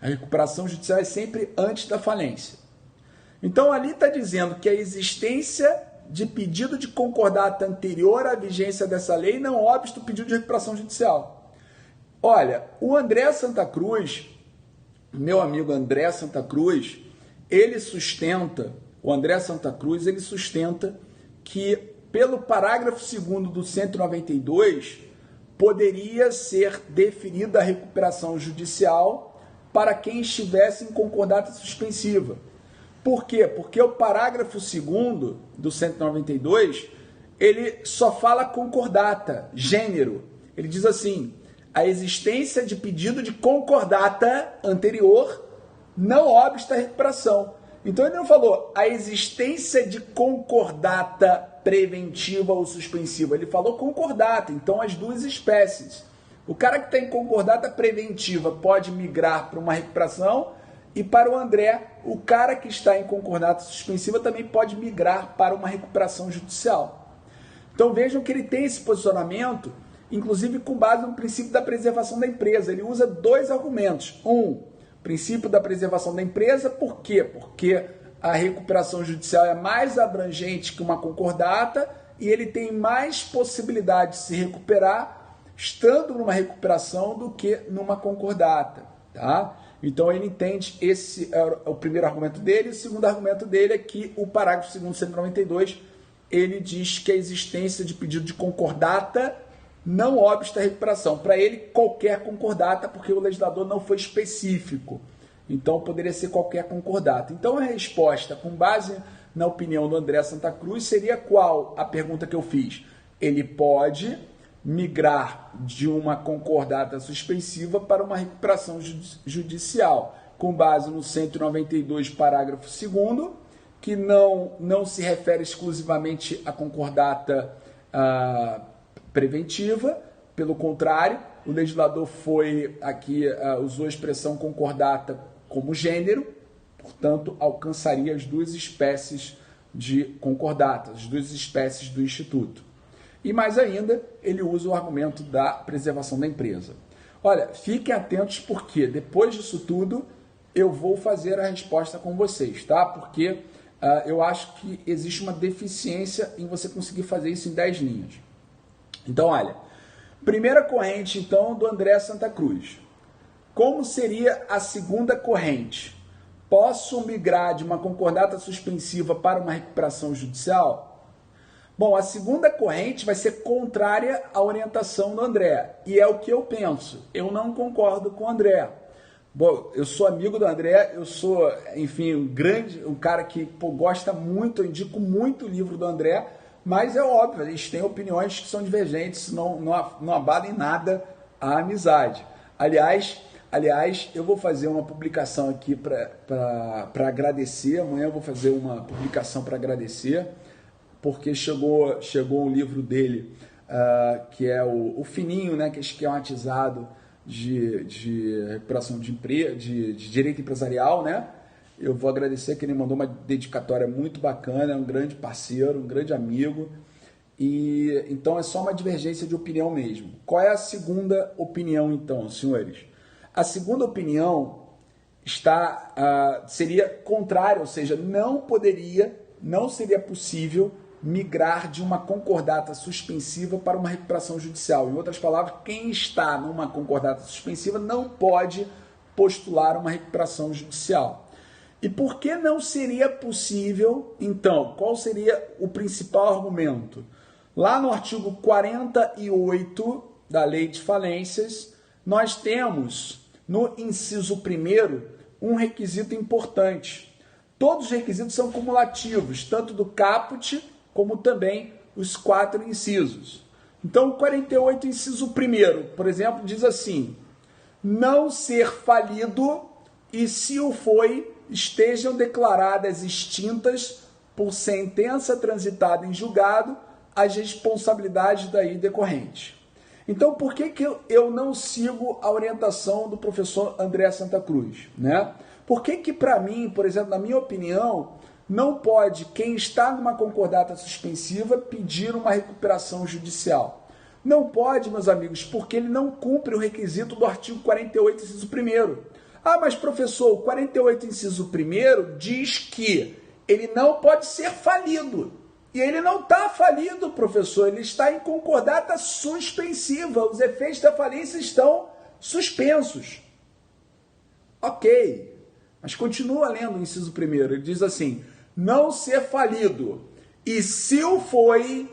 Speaker 1: A recuperação judicial é sempre antes da falência. Então ali está dizendo que a existência de pedido de concordata anterior à vigência dessa lei não obsta o pedido de recuperação judicial. Olha, o André Santa Cruz, meu amigo André Santa Cruz, ele sustenta que pelo parágrafo 2º do 192 poderia ser deferida a recuperação judicial para quem estivesse em concordata suspensiva. Por quê? Porque o parágrafo 2º do 192, ele só fala concordata, gênero. Ele diz assim, a existência de pedido de concordata anterior não obsta a recuperação. Então ele não falou a existência de concordata preventiva ou suspensiva. Ele falou concordata, então as duas espécies. O cara que está em concordata preventiva pode migrar para uma recuperação, e para o André, o cara que está em concordata suspensiva também pode migrar para uma recuperação judicial. Então vejam que ele tem esse posicionamento, inclusive com base no princípio da preservação da empresa. Ele usa dois argumentos. Princípio da preservação da empresa, por quê? Porque a recuperação judicial é mais abrangente que uma concordata e ele tem mais possibilidade de se recuperar estando numa recuperação do que numa concordata, tá? Então ele entende, esse é o primeiro argumento dele. O segundo argumento dele é que o parágrafo 2º do 192, ele diz que a existência de pedido de concordata não obsta a recuperação. Para ele, qualquer concordata, porque o legislador não foi específico. Então poderia ser qualquer concordata. Então a resposta, com base na opinião do André Santa Cruz, seria qual a pergunta que eu fiz? Ele pode migrar de uma concordata suspensiva para uma recuperação judicial, com base no 192, parágrafo 2º, que não se refere exclusivamente à concordata preventiva, pelo contrário, O legislador foi aqui, usou a expressão concordata como gênero, portanto, alcançaria as duas espécies de concordatas, as duas espécies do Instituto. E mais ainda, ele usa o argumento da preservação da empresa. Olha, fiquem atentos porque depois disso tudo eu vou fazer a resposta com vocês, tá? Porque eu acho que existe uma deficiência em você conseguir fazer isso em 10 linhas. Então, olha, primeira corrente, então, do André Santa Cruz. Como seria a segunda corrente? Posso migrar de uma concordata suspensiva para uma recuperação judicial? Bom, a segunda corrente vai ser contrária à orientação do André. E é o que eu penso. Eu não concordo com o André. Bom, eu sou amigo do André, eu sou, enfim, um cara que gosta muito, eu indico muito o livro do André, mas é óbvio, eles têm opiniões que são divergentes, não abalem nada a amizade. Aliás, eu vou fazer uma publicação aqui para agradecer, amanhã eu vou fazer uma publicação para agradecer, porque chegou um livro dele, que é o Fininho, né, que é esquematizado de recuperação de direito empresarial, né? Eu vou agradecer que ele mandou uma dedicatória muito bacana, é um grande parceiro, um grande amigo, e então é só uma divergência de opinião mesmo. Qual é a segunda opinião, então, senhores? A segunda opinião seria contrária, ou seja, não seria possível migrar de uma concordata suspensiva para uma recuperação judicial. Em outras palavras, quem está numa concordata suspensiva não pode postular uma recuperação judicial. E por que não seria possível, então? Qual seria o principal argumento? Lá no artigo 48 da Lei de Falências, nós temos no inciso 1º um requisito importante. Todos os requisitos são cumulativos, tanto do caput como também os 4 incisos. Então, o 48, inciso 1º, por exemplo, diz assim: não ser falido e, se o foi, estejam declaradas extintas por sentença transitada em julgado as responsabilidades daí decorrentes. Então, por que eu não sigo a orientação do professor André Santa Cruz, né? Por que para mim, por exemplo, na minha opinião, não pode quem está numa concordata suspensiva pedir uma recuperação judicial? Não pode, meus amigos, porque ele não cumpre o requisito do artigo 48, inciso 1º. Ah, mas professor, o 48, inciso 1º diz que ele não pode ser falido. E ele não está falido, professor, ele está em concordata suspensiva. Os efeitos da falência estão suspensos. Ok, mas continua lendo o inciso 1º. Ele diz assim: não ser falido, e se o foi,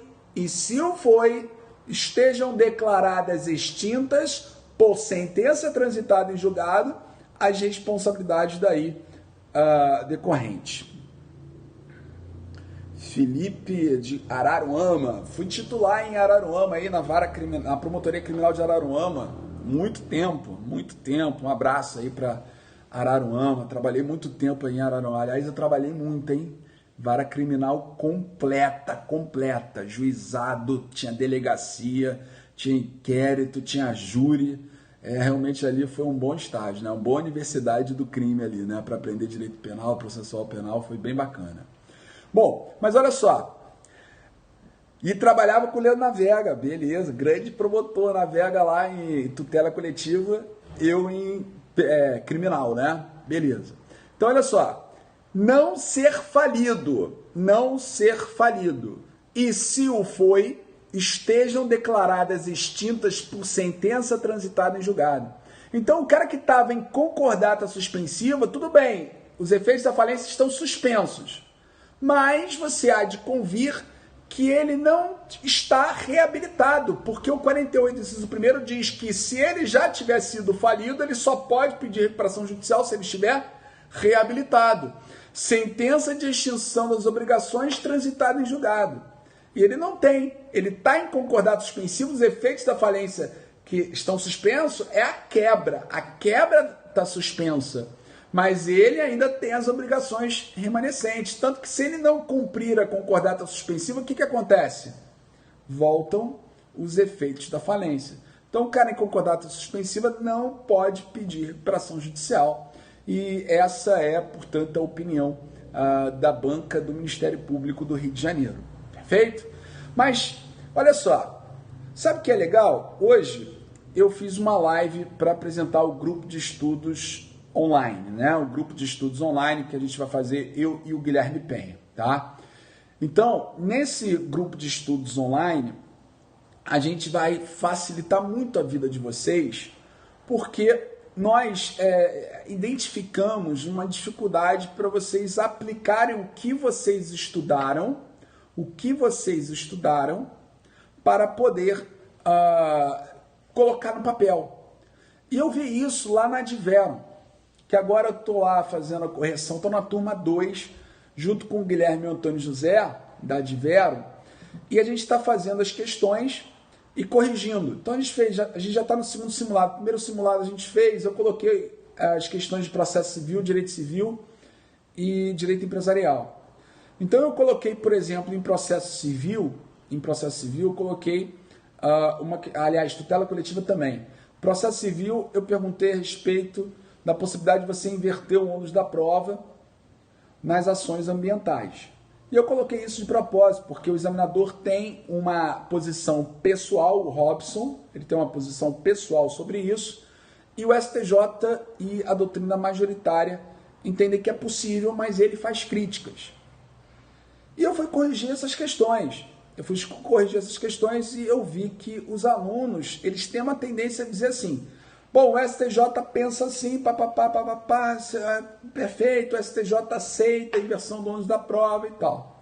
Speaker 1: estejam declaradas extintas por sentença transitada em julgado as responsabilidades daí decorrentes. Felipe de Araruama, fui titular em Araruama, aí na Promotoria Criminal de Araruama, muito tempo, um abraço aí para Araruama, trabalhei muito tempo aí em Araruama, aliás eu trabalhei muito, hein? Vara criminal completa, juizado, tinha delegacia, tinha inquérito, tinha júri, realmente ali foi um bom estágio, né? Uma boa universidade do crime ali, né? Para aprender direito penal, processual penal, foi bem bacana. Bom, mas olha só, e trabalhava com o Leandro Navega, beleza, grande promotor, Navega lá em tutela coletiva, eu em criminal, né? Beleza. Então, olha só, não ser falido, e se o foi, estejam declaradas extintas por sentença transitada em julgado. Então, o cara que estava em concordata suspensiva, tudo bem, os efeitos da falência estão suspensos, mas você há de convir que ele não está reabilitado, porque o 48, inciso 1º, diz que se ele já tiver sido falido, ele só pode pedir recuperação judicial se ele estiver reabilitado. Sentença de extinção das obrigações transitada em julgado. E ele não tem, ele está em concordata suspensivo, os efeitos da falência que estão suspensos é a quebra está suspensa. Mas ele ainda tem as obrigações remanescentes. Tanto que se ele não cumprir a concordata suspensiva, o que acontece? Voltam os efeitos da falência. Então, o cara em concordata suspensiva não pode pedir recuperação judicial. E essa é, portanto, a opinião da banca do Ministério Público do Rio de Janeiro. Perfeito? Mas, olha só, sabe o que é legal? Hoje eu fiz uma live para apresentar o grupo de estudos online, né? O grupo de estudos online que a gente vai fazer, eu e o Guilherme Penha, tá? Então, nesse grupo de estudos online, a gente vai facilitar muito a vida de vocês, porque nós identificamos uma dificuldade para vocês aplicarem o que vocês estudaram para poder colocar no papel. E eu vi isso lá na Adverum, que agora eu estou lá fazendo a correção, estou na turma 2, junto com o Guilherme e o Antônio José, da Adverum, e a gente está fazendo as questões e corrigindo. Então a gente já está no segundo simulado. O primeiro simulado a gente fez, eu coloquei as questões de processo civil, direito civil e direito empresarial. Então eu coloquei, por exemplo, em processo civil eu coloquei aliás, tutela coletiva também. Processo civil, eu perguntei a respeito da possibilidade de você inverter o ônus da prova nas ações ambientais. E eu coloquei isso de propósito, porque o examinador tem uma posição pessoal, o Robson, ele tem uma posição pessoal sobre isso, e o STJ e a doutrina majoritária entendem que é possível, mas ele faz críticas. E eu fui corrigir essas questões. E eu vi que os alunos, eles têm uma tendência a dizer assim, bom, o STJ pensa assim, perfeito, o STJ aceita a inversão do ônus da prova e tal.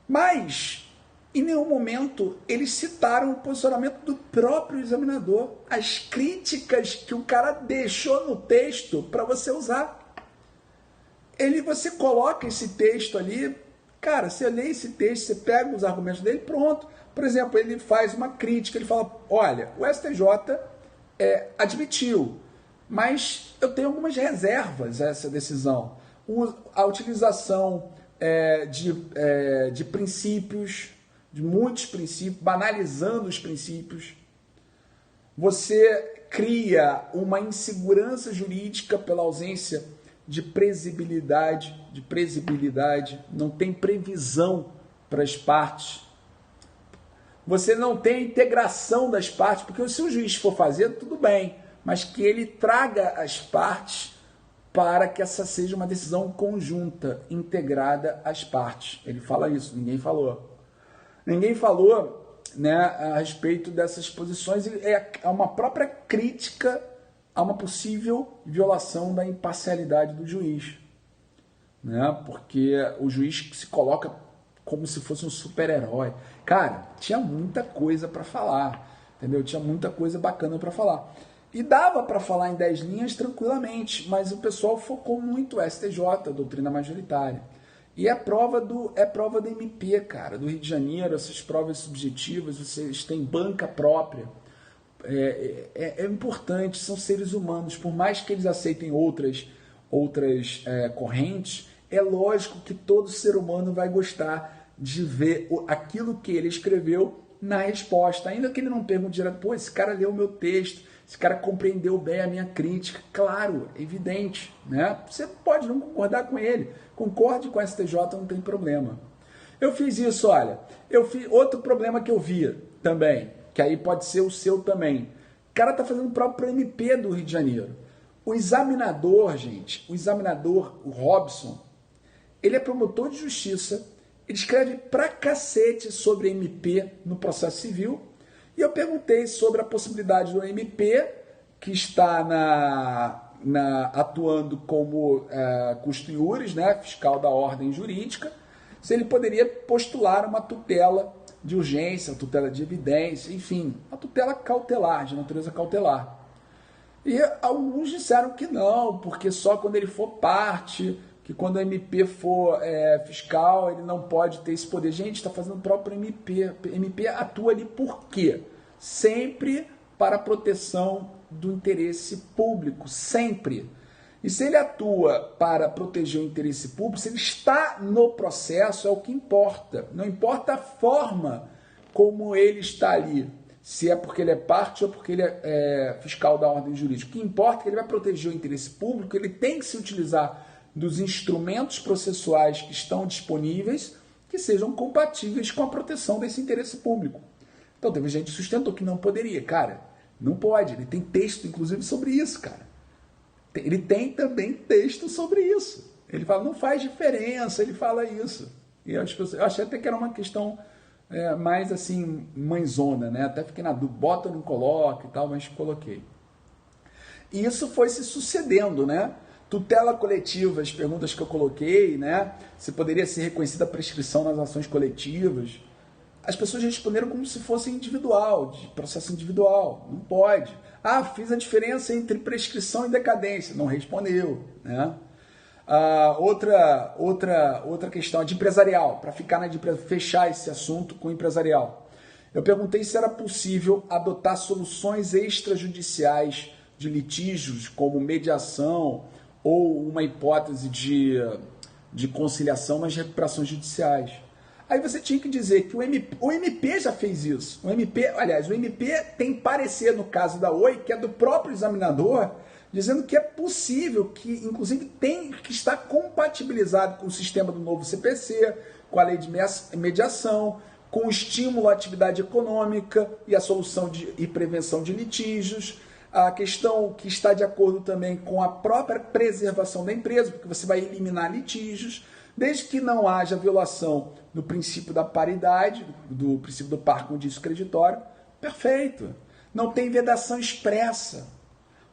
Speaker 1: Mas, em nenhum momento, eles citaram o posicionamento do próprio examinador, as críticas que o cara deixou no texto para você usar. Você coloca esse texto ali, cara, você lê esse texto, você pega os argumentos dele, pronto. Por exemplo, ele faz uma crítica, ele fala, olha, o STJ admitiu, mas eu tenho algumas reservas a essa decisão. A utilização de princípios, de muitos princípios, banalizando os princípios. Você cria uma insegurança jurídica pela ausência de previsibilidade, não tem previsão para as partes. Você não tem integração das partes, porque se o juiz for fazer, tudo bem, mas que ele traga as partes para que essa seja uma decisão conjunta, integrada às partes. Ele fala isso, ninguém falou. Ninguém falou, né, a respeito dessas posições, é uma própria crítica a uma possível violação da imparcialidade do juiz, né, porque o juiz se coloca como se fosse um super-herói. Cara, tinha muita coisa para falar, entendeu? Tinha muita coisa bacana para falar. E dava para falar em 10 linhas tranquilamente, mas o pessoal focou muito o STJ, a doutrina majoritária. E é prova do MP, cara, do Rio de Janeiro, essas provas subjetivas, vocês têm banca própria. É importante, são seres humanos, por mais que eles aceitem outras correntes, é lógico que todo ser humano vai gostar de ver aquilo que ele escreveu na resposta, ainda que ele não pergunte direto, pô, esse cara leu o meu texto, esse cara compreendeu bem a minha crítica. Claro, evidente, né? Você pode não concordar com ele, concorde com a STJ, não tem problema. Eu fiz isso, olha, eu fiz outro problema que eu vi também, que aí pode ser o seu também. O cara tá fazendo prova pro MP do Rio de Janeiro. O examinador, gente, o Robson, ele é promotor de justiça, ele escreve pra cacete sobre MP no processo civil, e eu perguntei sobre a possibilidade do MP, que está atuando como custo iuris, né, fiscal da ordem jurídica, se ele poderia postular uma tutela de urgência, uma tutela de evidência, enfim, uma tutela cautelar, de natureza cautelar. E alguns disseram que não, porque só quando ele for parte, que quando o MP for fiscal, ele não pode ter esse poder. Gente, está fazendo o próprio MP. MP atua ali por quê? Sempre para a proteção do interesse público, sempre. E se ele atua para proteger o interesse público, se ele está no processo, é o que importa. Não importa a forma como ele está ali. se é porque ele é parte ou porque ele é fiscal da ordem jurídica. O que importa é que ele vai proteger o interesse público, ele tem que se utilizar dos instrumentos processuais que estão disponíveis, que sejam compatíveis com a proteção desse interesse público. Então, teve gente que sustentou que não poderia. Cara, não pode. Ele tem texto, inclusive, sobre isso, cara. Ele tem também texto sobre isso. Ele fala, não faz diferença, ele fala isso. E eu achei até que era uma questão mais assim, mãezona, né? Até fiquei na dúvida, bota ou não coloca e tal, mas coloquei. E isso foi se sucedendo, né? Tutela coletiva, as perguntas que eu coloquei, né? Se poderia ser reconhecida a prescrição nas ações coletivas. As pessoas responderam como se fosse individual, de processo individual. Não pode. Ah, fiz a diferença entre prescrição e decadência. Não respondeu, né? Outra questão, de empresarial, para ficar fechar esse assunto com empresarial. Eu perguntei se era possível adotar soluções extrajudiciais de litígios, como mediação ou uma hipótese de conciliação nas recuperações judiciais. Aí você tinha que dizer que o MP já fez isso. O MP tem parecer no caso da Oi, que é do próprio examinador, dizendo que é possível, que inclusive tem que estar compatibilizado com o sistema do novo CPC, com a lei de mediação, com o estímulo à atividade econômica e a solução e prevenção de litígios, a questão que está de acordo também com a própria preservação da empresa, porque você vai eliminar litígios, desde que não haja violação do princípio da paridade, do princípio do par condício creditório, perfeito. Não tem vedação expressa.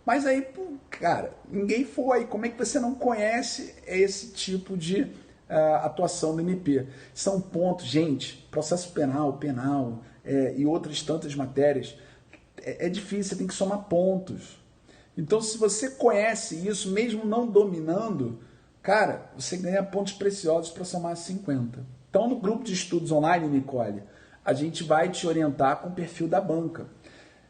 Speaker 1: Mas aí, cara, ninguém foi. Como é que você não conhece esse tipo de atuação do MP? São pontos, gente, processo penal, e outras tantas matérias. É difícil, você tem que somar pontos. Então, se você conhece isso, mesmo não dominando, cara, você ganha pontos preciosos para somar 50. Então, no grupo de estudos online, Nicole, a gente vai te orientar com o perfil da banca.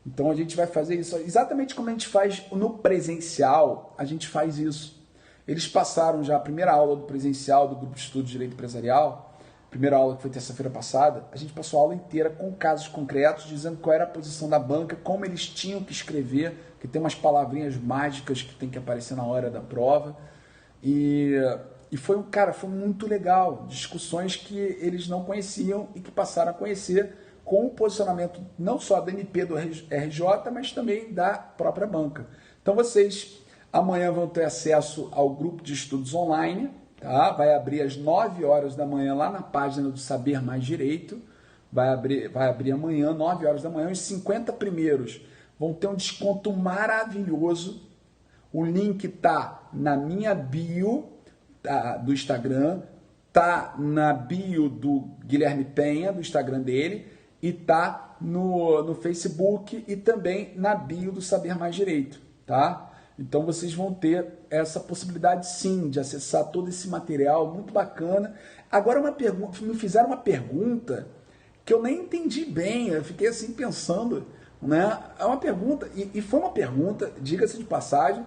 Speaker 1: Então, a gente vai fazer isso exatamente como a gente faz no presencial, a gente faz isso. Eles passaram já a primeira aula do presencial do grupo de estudos de direito empresarial, primeira aula que foi terça-feira passada, a gente passou a aula inteira com casos concretos, dizendo qual era a posição da banca, como eles tinham que escrever, que tem umas palavrinhas mágicas que tem que aparecer na hora da prova. E foi, cara, foi muito legal. Discussões que eles não conheciam e que passaram a conhecer com o posicionamento não só da MP do RJ, mas também da própria banca. Então vocês amanhã vão ter acesso ao grupo de estudos online, tá? Vai abrir às 9 horas da manhã lá na página do Saber Mais Direito. Vai abrir amanhã, 9 horas da manhã. Os 50 primeiros vão ter um desconto maravilhoso. O link tá na minha bio do Instagram, tá na bio do Guilherme Penha, do Instagram dele, e tá no Facebook e também na bio do Saber Mais Direito, tá? Então vocês vão ter essa possibilidade sim de acessar todo esse material muito bacana. Agora me fizeram uma pergunta que eu nem entendi bem, eu fiquei assim pensando, né? É uma pergunta, e foi uma pergunta, diga-se de passagem,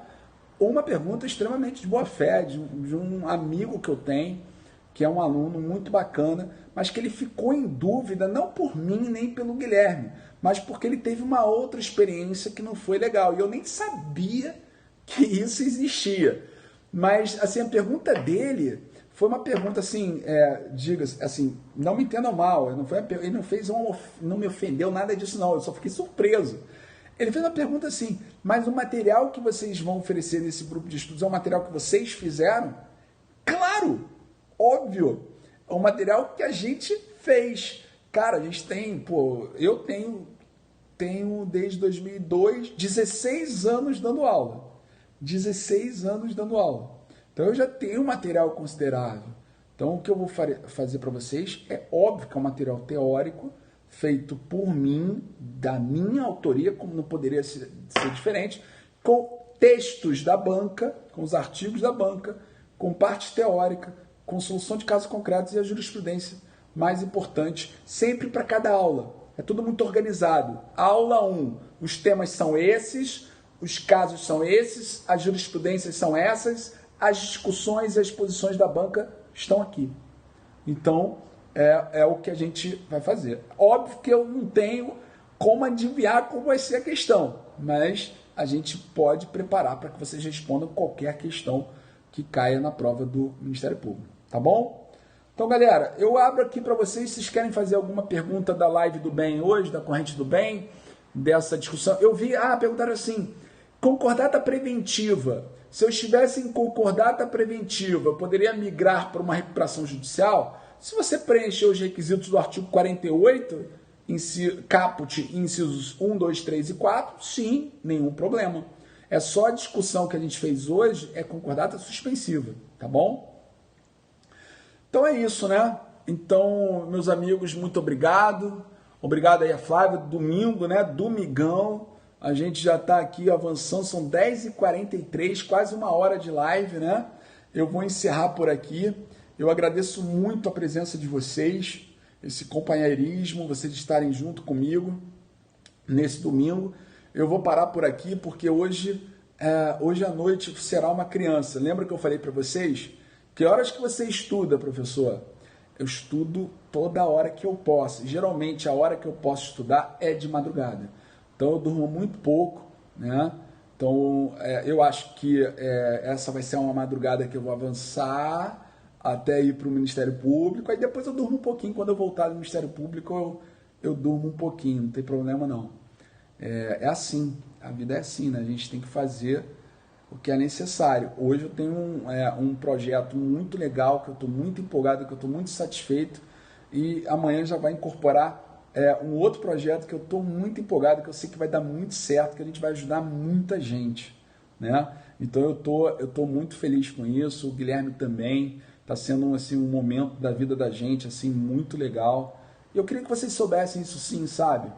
Speaker 1: uma pergunta extremamente de boa fé, de um amigo que eu tenho, que é um aluno muito bacana, mas que ele ficou em dúvida, não por mim nem pelo Guilherme, mas porque ele teve uma outra experiência que não foi legal. E eu nem sabia que isso existia. Mas, assim, a pergunta dele foi uma pergunta assim, diga-se, assim, não me entendam mal, ele não me ofendeu, nada disso não, eu só fiquei surpreso. Ele fez uma pergunta assim, mas o material que vocês vão oferecer nesse grupo de estudos é um material que vocês fizeram? Claro! Óbvio! É um material que a gente fez. Cara, a gente tem, eu tenho desde 2002, 16 anos dando aula. 16 anos dando aula. Então eu já tenho um material considerável. Então o que eu vou fazer para vocês é óbvio que é um material teórico, feito por mim, da minha autoria, como não poderia ser diferente, com textos da banca, com os artigos da banca, com parte teórica, com solução de casos concretos e a jurisprudência mais importante, sempre para cada aula. É tudo muito organizado. Aula 1, os temas são esses, os casos são esses, as jurisprudências são essas, as discussões e as posições da banca estão aqui. Então, é o que a gente vai fazer. Óbvio que eu não tenho como adivinhar como vai ser a questão, mas a gente pode preparar para que vocês respondam qualquer questão que caia na prova do Ministério Público, tá bom? Então, galera, eu abro aqui para vocês, se vocês querem fazer alguma pergunta da live do bem hoje, da corrente do bem, dessa discussão. Eu vi, perguntaram assim, concordata preventiva, se eu estivesse em concordata preventiva, eu poderia migrar para uma recuperação judicial? Se você preencher os requisitos do artigo 48, caput, incisos 1, 2, 3 e 4, sim, nenhum problema. É só a discussão que a gente fez hoje, é concordata suspensiva, tá bom? Então é isso, né? Então, meus amigos, muito obrigado. Obrigado aí a Flávia, domingo, né? Domingão. A gente já está aqui avançando, são 10h43, quase uma hora de live, né? Eu vou encerrar por aqui. Eu agradeço muito a presença de vocês, esse companheirismo, vocês estarem junto comigo nesse domingo. Eu vou parar por aqui porque hoje à noite será uma criança. Lembra que eu falei para vocês? Que horas que você estuda, professor? Eu estudo toda hora que eu posso. Geralmente a hora que eu posso estudar é de madrugada. Então eu durmo muito pouco, né? Então eu acho que essa vai ser uma madrugada que eu vou avançar até ir para o Ministério Público, aí depois eu durmo um pouquinho, quando eu voltar do Ministério Público eu durmo um pouquinho, não tem problema não. É assim, a vida é assim, né? A gente tem que fazer o que é necessário. Hoje eu tenho um projeto muito legal, que eu estou muito empolgado, que eu estou muito satisfeito, e amanhã já vai incorporar um outro projeto que eu estou muito empolgado, que eu sei que vai dar muito certo, que a gente vai ajudar muita gente, né? Então eu tô muito feliz com isso, o Guilherme também. Está sendo assim, um momento da vida da gente assim, muito legal. E eu queria que vocês soubessem isso sim, sabe?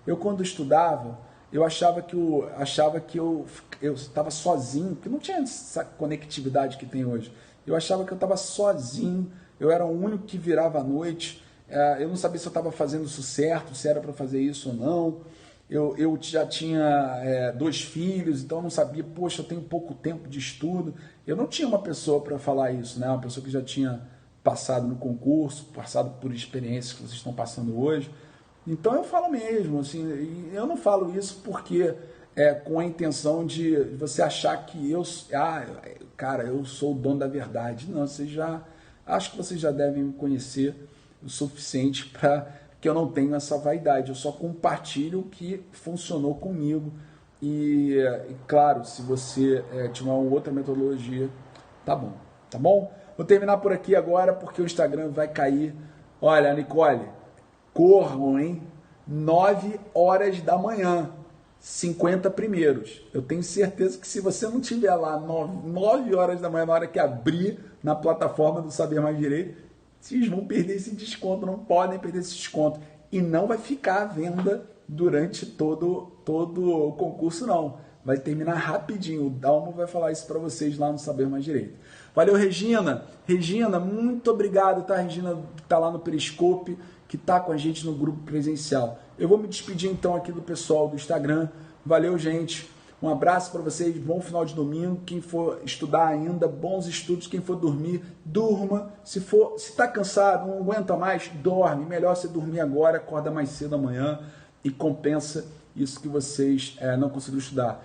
Speaker 1: Eu quando estudava, eu achava que eu estava sozinho, que não tinha essa conectividade que tem hoje. Eu achava que eu estava sozinho, eu era o único que virava à noite, eu não sabia se eu estava fazendo isso certo, se era para fazer isso ou não. Eu já tinha 2 filhos, então eu não sabia, poxa, eu tenho pouco tempo de estudo. Eu não tinha uma pessoa para falar isso, né? Uma pessoa que já tinha passado no concurso, passado por experiências que vocês estão passando hoje. Então eu falo mesmo, assim, e eu não falo isso porque com a intenção de você achar que cara, eu sou o dono da verdade. Não, acho que vocês já devem me conhecer o suficiente para que eu não tenho essa vaidade, eu só compartilho o que funcionou comigo e claro, se você tiver uma outra metodologia, tá bom? Vou terminar por aqui agora porque o Instagram vai cair. Olha, Nicole, corram, hein? 9 horas da manhã, 50 primeiros. Eu tenho certeza que se você não tiver lá 9 horas da manhã, na hora que abrir na plataforma do Saber Mais Direito, vocês vão perder esse desconto, não podem perder esse desconto. E não vai ficar à venda durante todo o concurso, não. Vai terminar rapidinho. O Dalmo vai falar isso para vocês lá no Saber Mais Direito. Valeu, Regina. Regina, muito obrigado, tá? Regina que está lá no Periscope, que está com a gente no grupo presencial. Eu vou me despedir então aqui do pessoal do Instagram. Valeu, gente. Um abraço para vocês, bom final de domingo. Quem for estudar ainda, bons estudos. Quem for dormir, durma. Se está cansado, não aguenta mais, dorme. Melhor você dormir agora, acorda mais cedo amanhã e compensa isso que vocês não conseguiram estudar.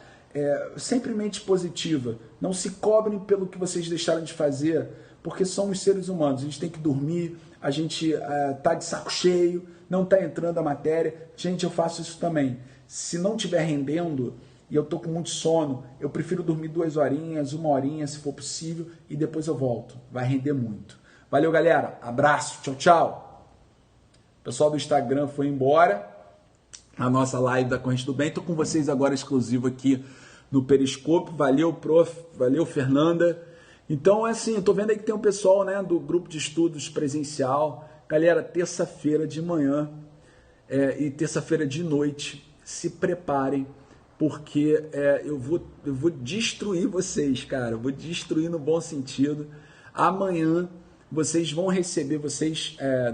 Speaker 1: Sempre mente positiva. Não se cobrem pelo que vocês deixaram de fazer, porque somos seres humanos. A gente tem que dormir, a gente tá de saco cheio, não está entrando a matéria. Gente, eu faço isso também. Se não estiver rendendo e eu tô com muito sono, eu prefiro dormir 2 horinhas, 1 horinha, se for possível, e depois eu volto. Vai render muito. Valeu, galera. Abraço. Tchau, tchau. O pessoal do Instagram foi embora. A nossa live da Corrente do Bem. Estou com vocês agora exclusivo aqui no Periscope. Valeu, prof. Valeu, Fernanda. Então, assim, eu tô vendo aí que tem um pessoal, né, do grupo de estudos presencial. Galera, terça-feira de manhã e terça-feira de noite, se preparem, porque eu vou destruir vocês, cara. Eu vou destruir no bom sentido. Amanhã vocês vão receber,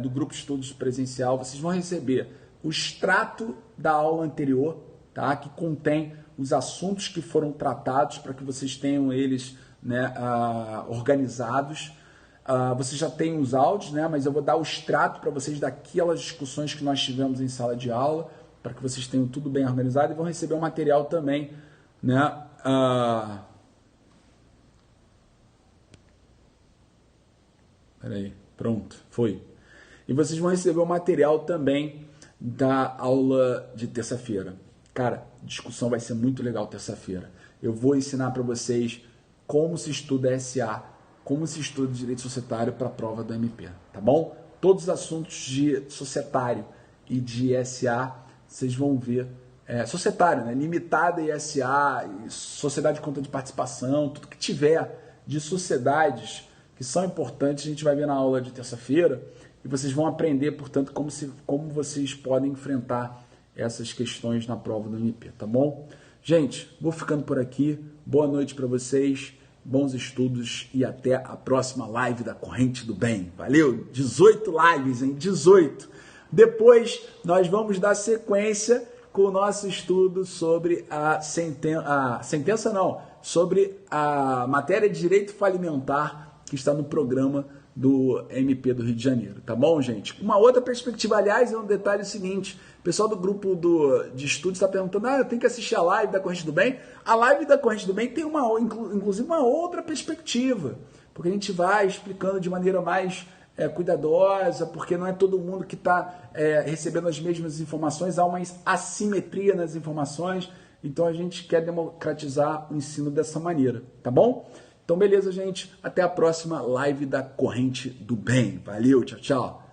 Speaker 1: do grupo de estudos presencial, vocês vão receber o extrato da aula anterior, tá? Que contém os assuntos que foram tratados para que vocês tenham eles, né, organizados. Vocês já têm os áudios, né? Mas eu vou dar o extrato para vocês daquelas discussões que nós tivemos em sala de aula, para que vocês tenham tudo bem organizado e vão receber um material também, né? Peraí, pronto, foi. E vocês vão receber o material também da aula de terça-feira. Cara, discussão vai ser muito legal terça-feira. Eu vou ensinar para vocês como se estuda SA, como se estuda direito societário para a prova do MP, tá bom? Todos os assuntos de societário e de SA, vocês vão ver. Societário, né? Limitada e SA, e sociedade de conta de participação, tudo que tiver de sociedades que são importantes, a gente vai ver na aula de terça-feira e vocês vão aprender, portanto, como vocês podem enfrentar essas questões na prova do MP, tá bom? Gente, vou ficando por aqui. Boa noite para vocês, bons estudos e até a próxima live da Corrente do Bem. Valeu? 18 lives, hein? 18. Depois nós vamos dar sequência com o nosso estudo sobre sobre a matéria de direito falimentar que está no programa do MP do Rio de Janeiro, tá bom, gente? Uma outra perspectiva, aliás, é um detalhe seguinte, o pessoal do grupo de estudos está perguntando, eu tenho que assistir a live da Corrente do Bem? A live da Corrente do Bem tem inclusive uma outra perspectiva, porque a gente vai explicando de maneira mais cuidadosa, porque não é todo mundo que está recebendo as mesmas informações, há uma assimetria nas informações, então a gente quer democratizar o ensino dessa maneira, tá bom? Então, beleza, gente. Até a próxima live da Corrente do Bem. Valeu, tchau, tchau.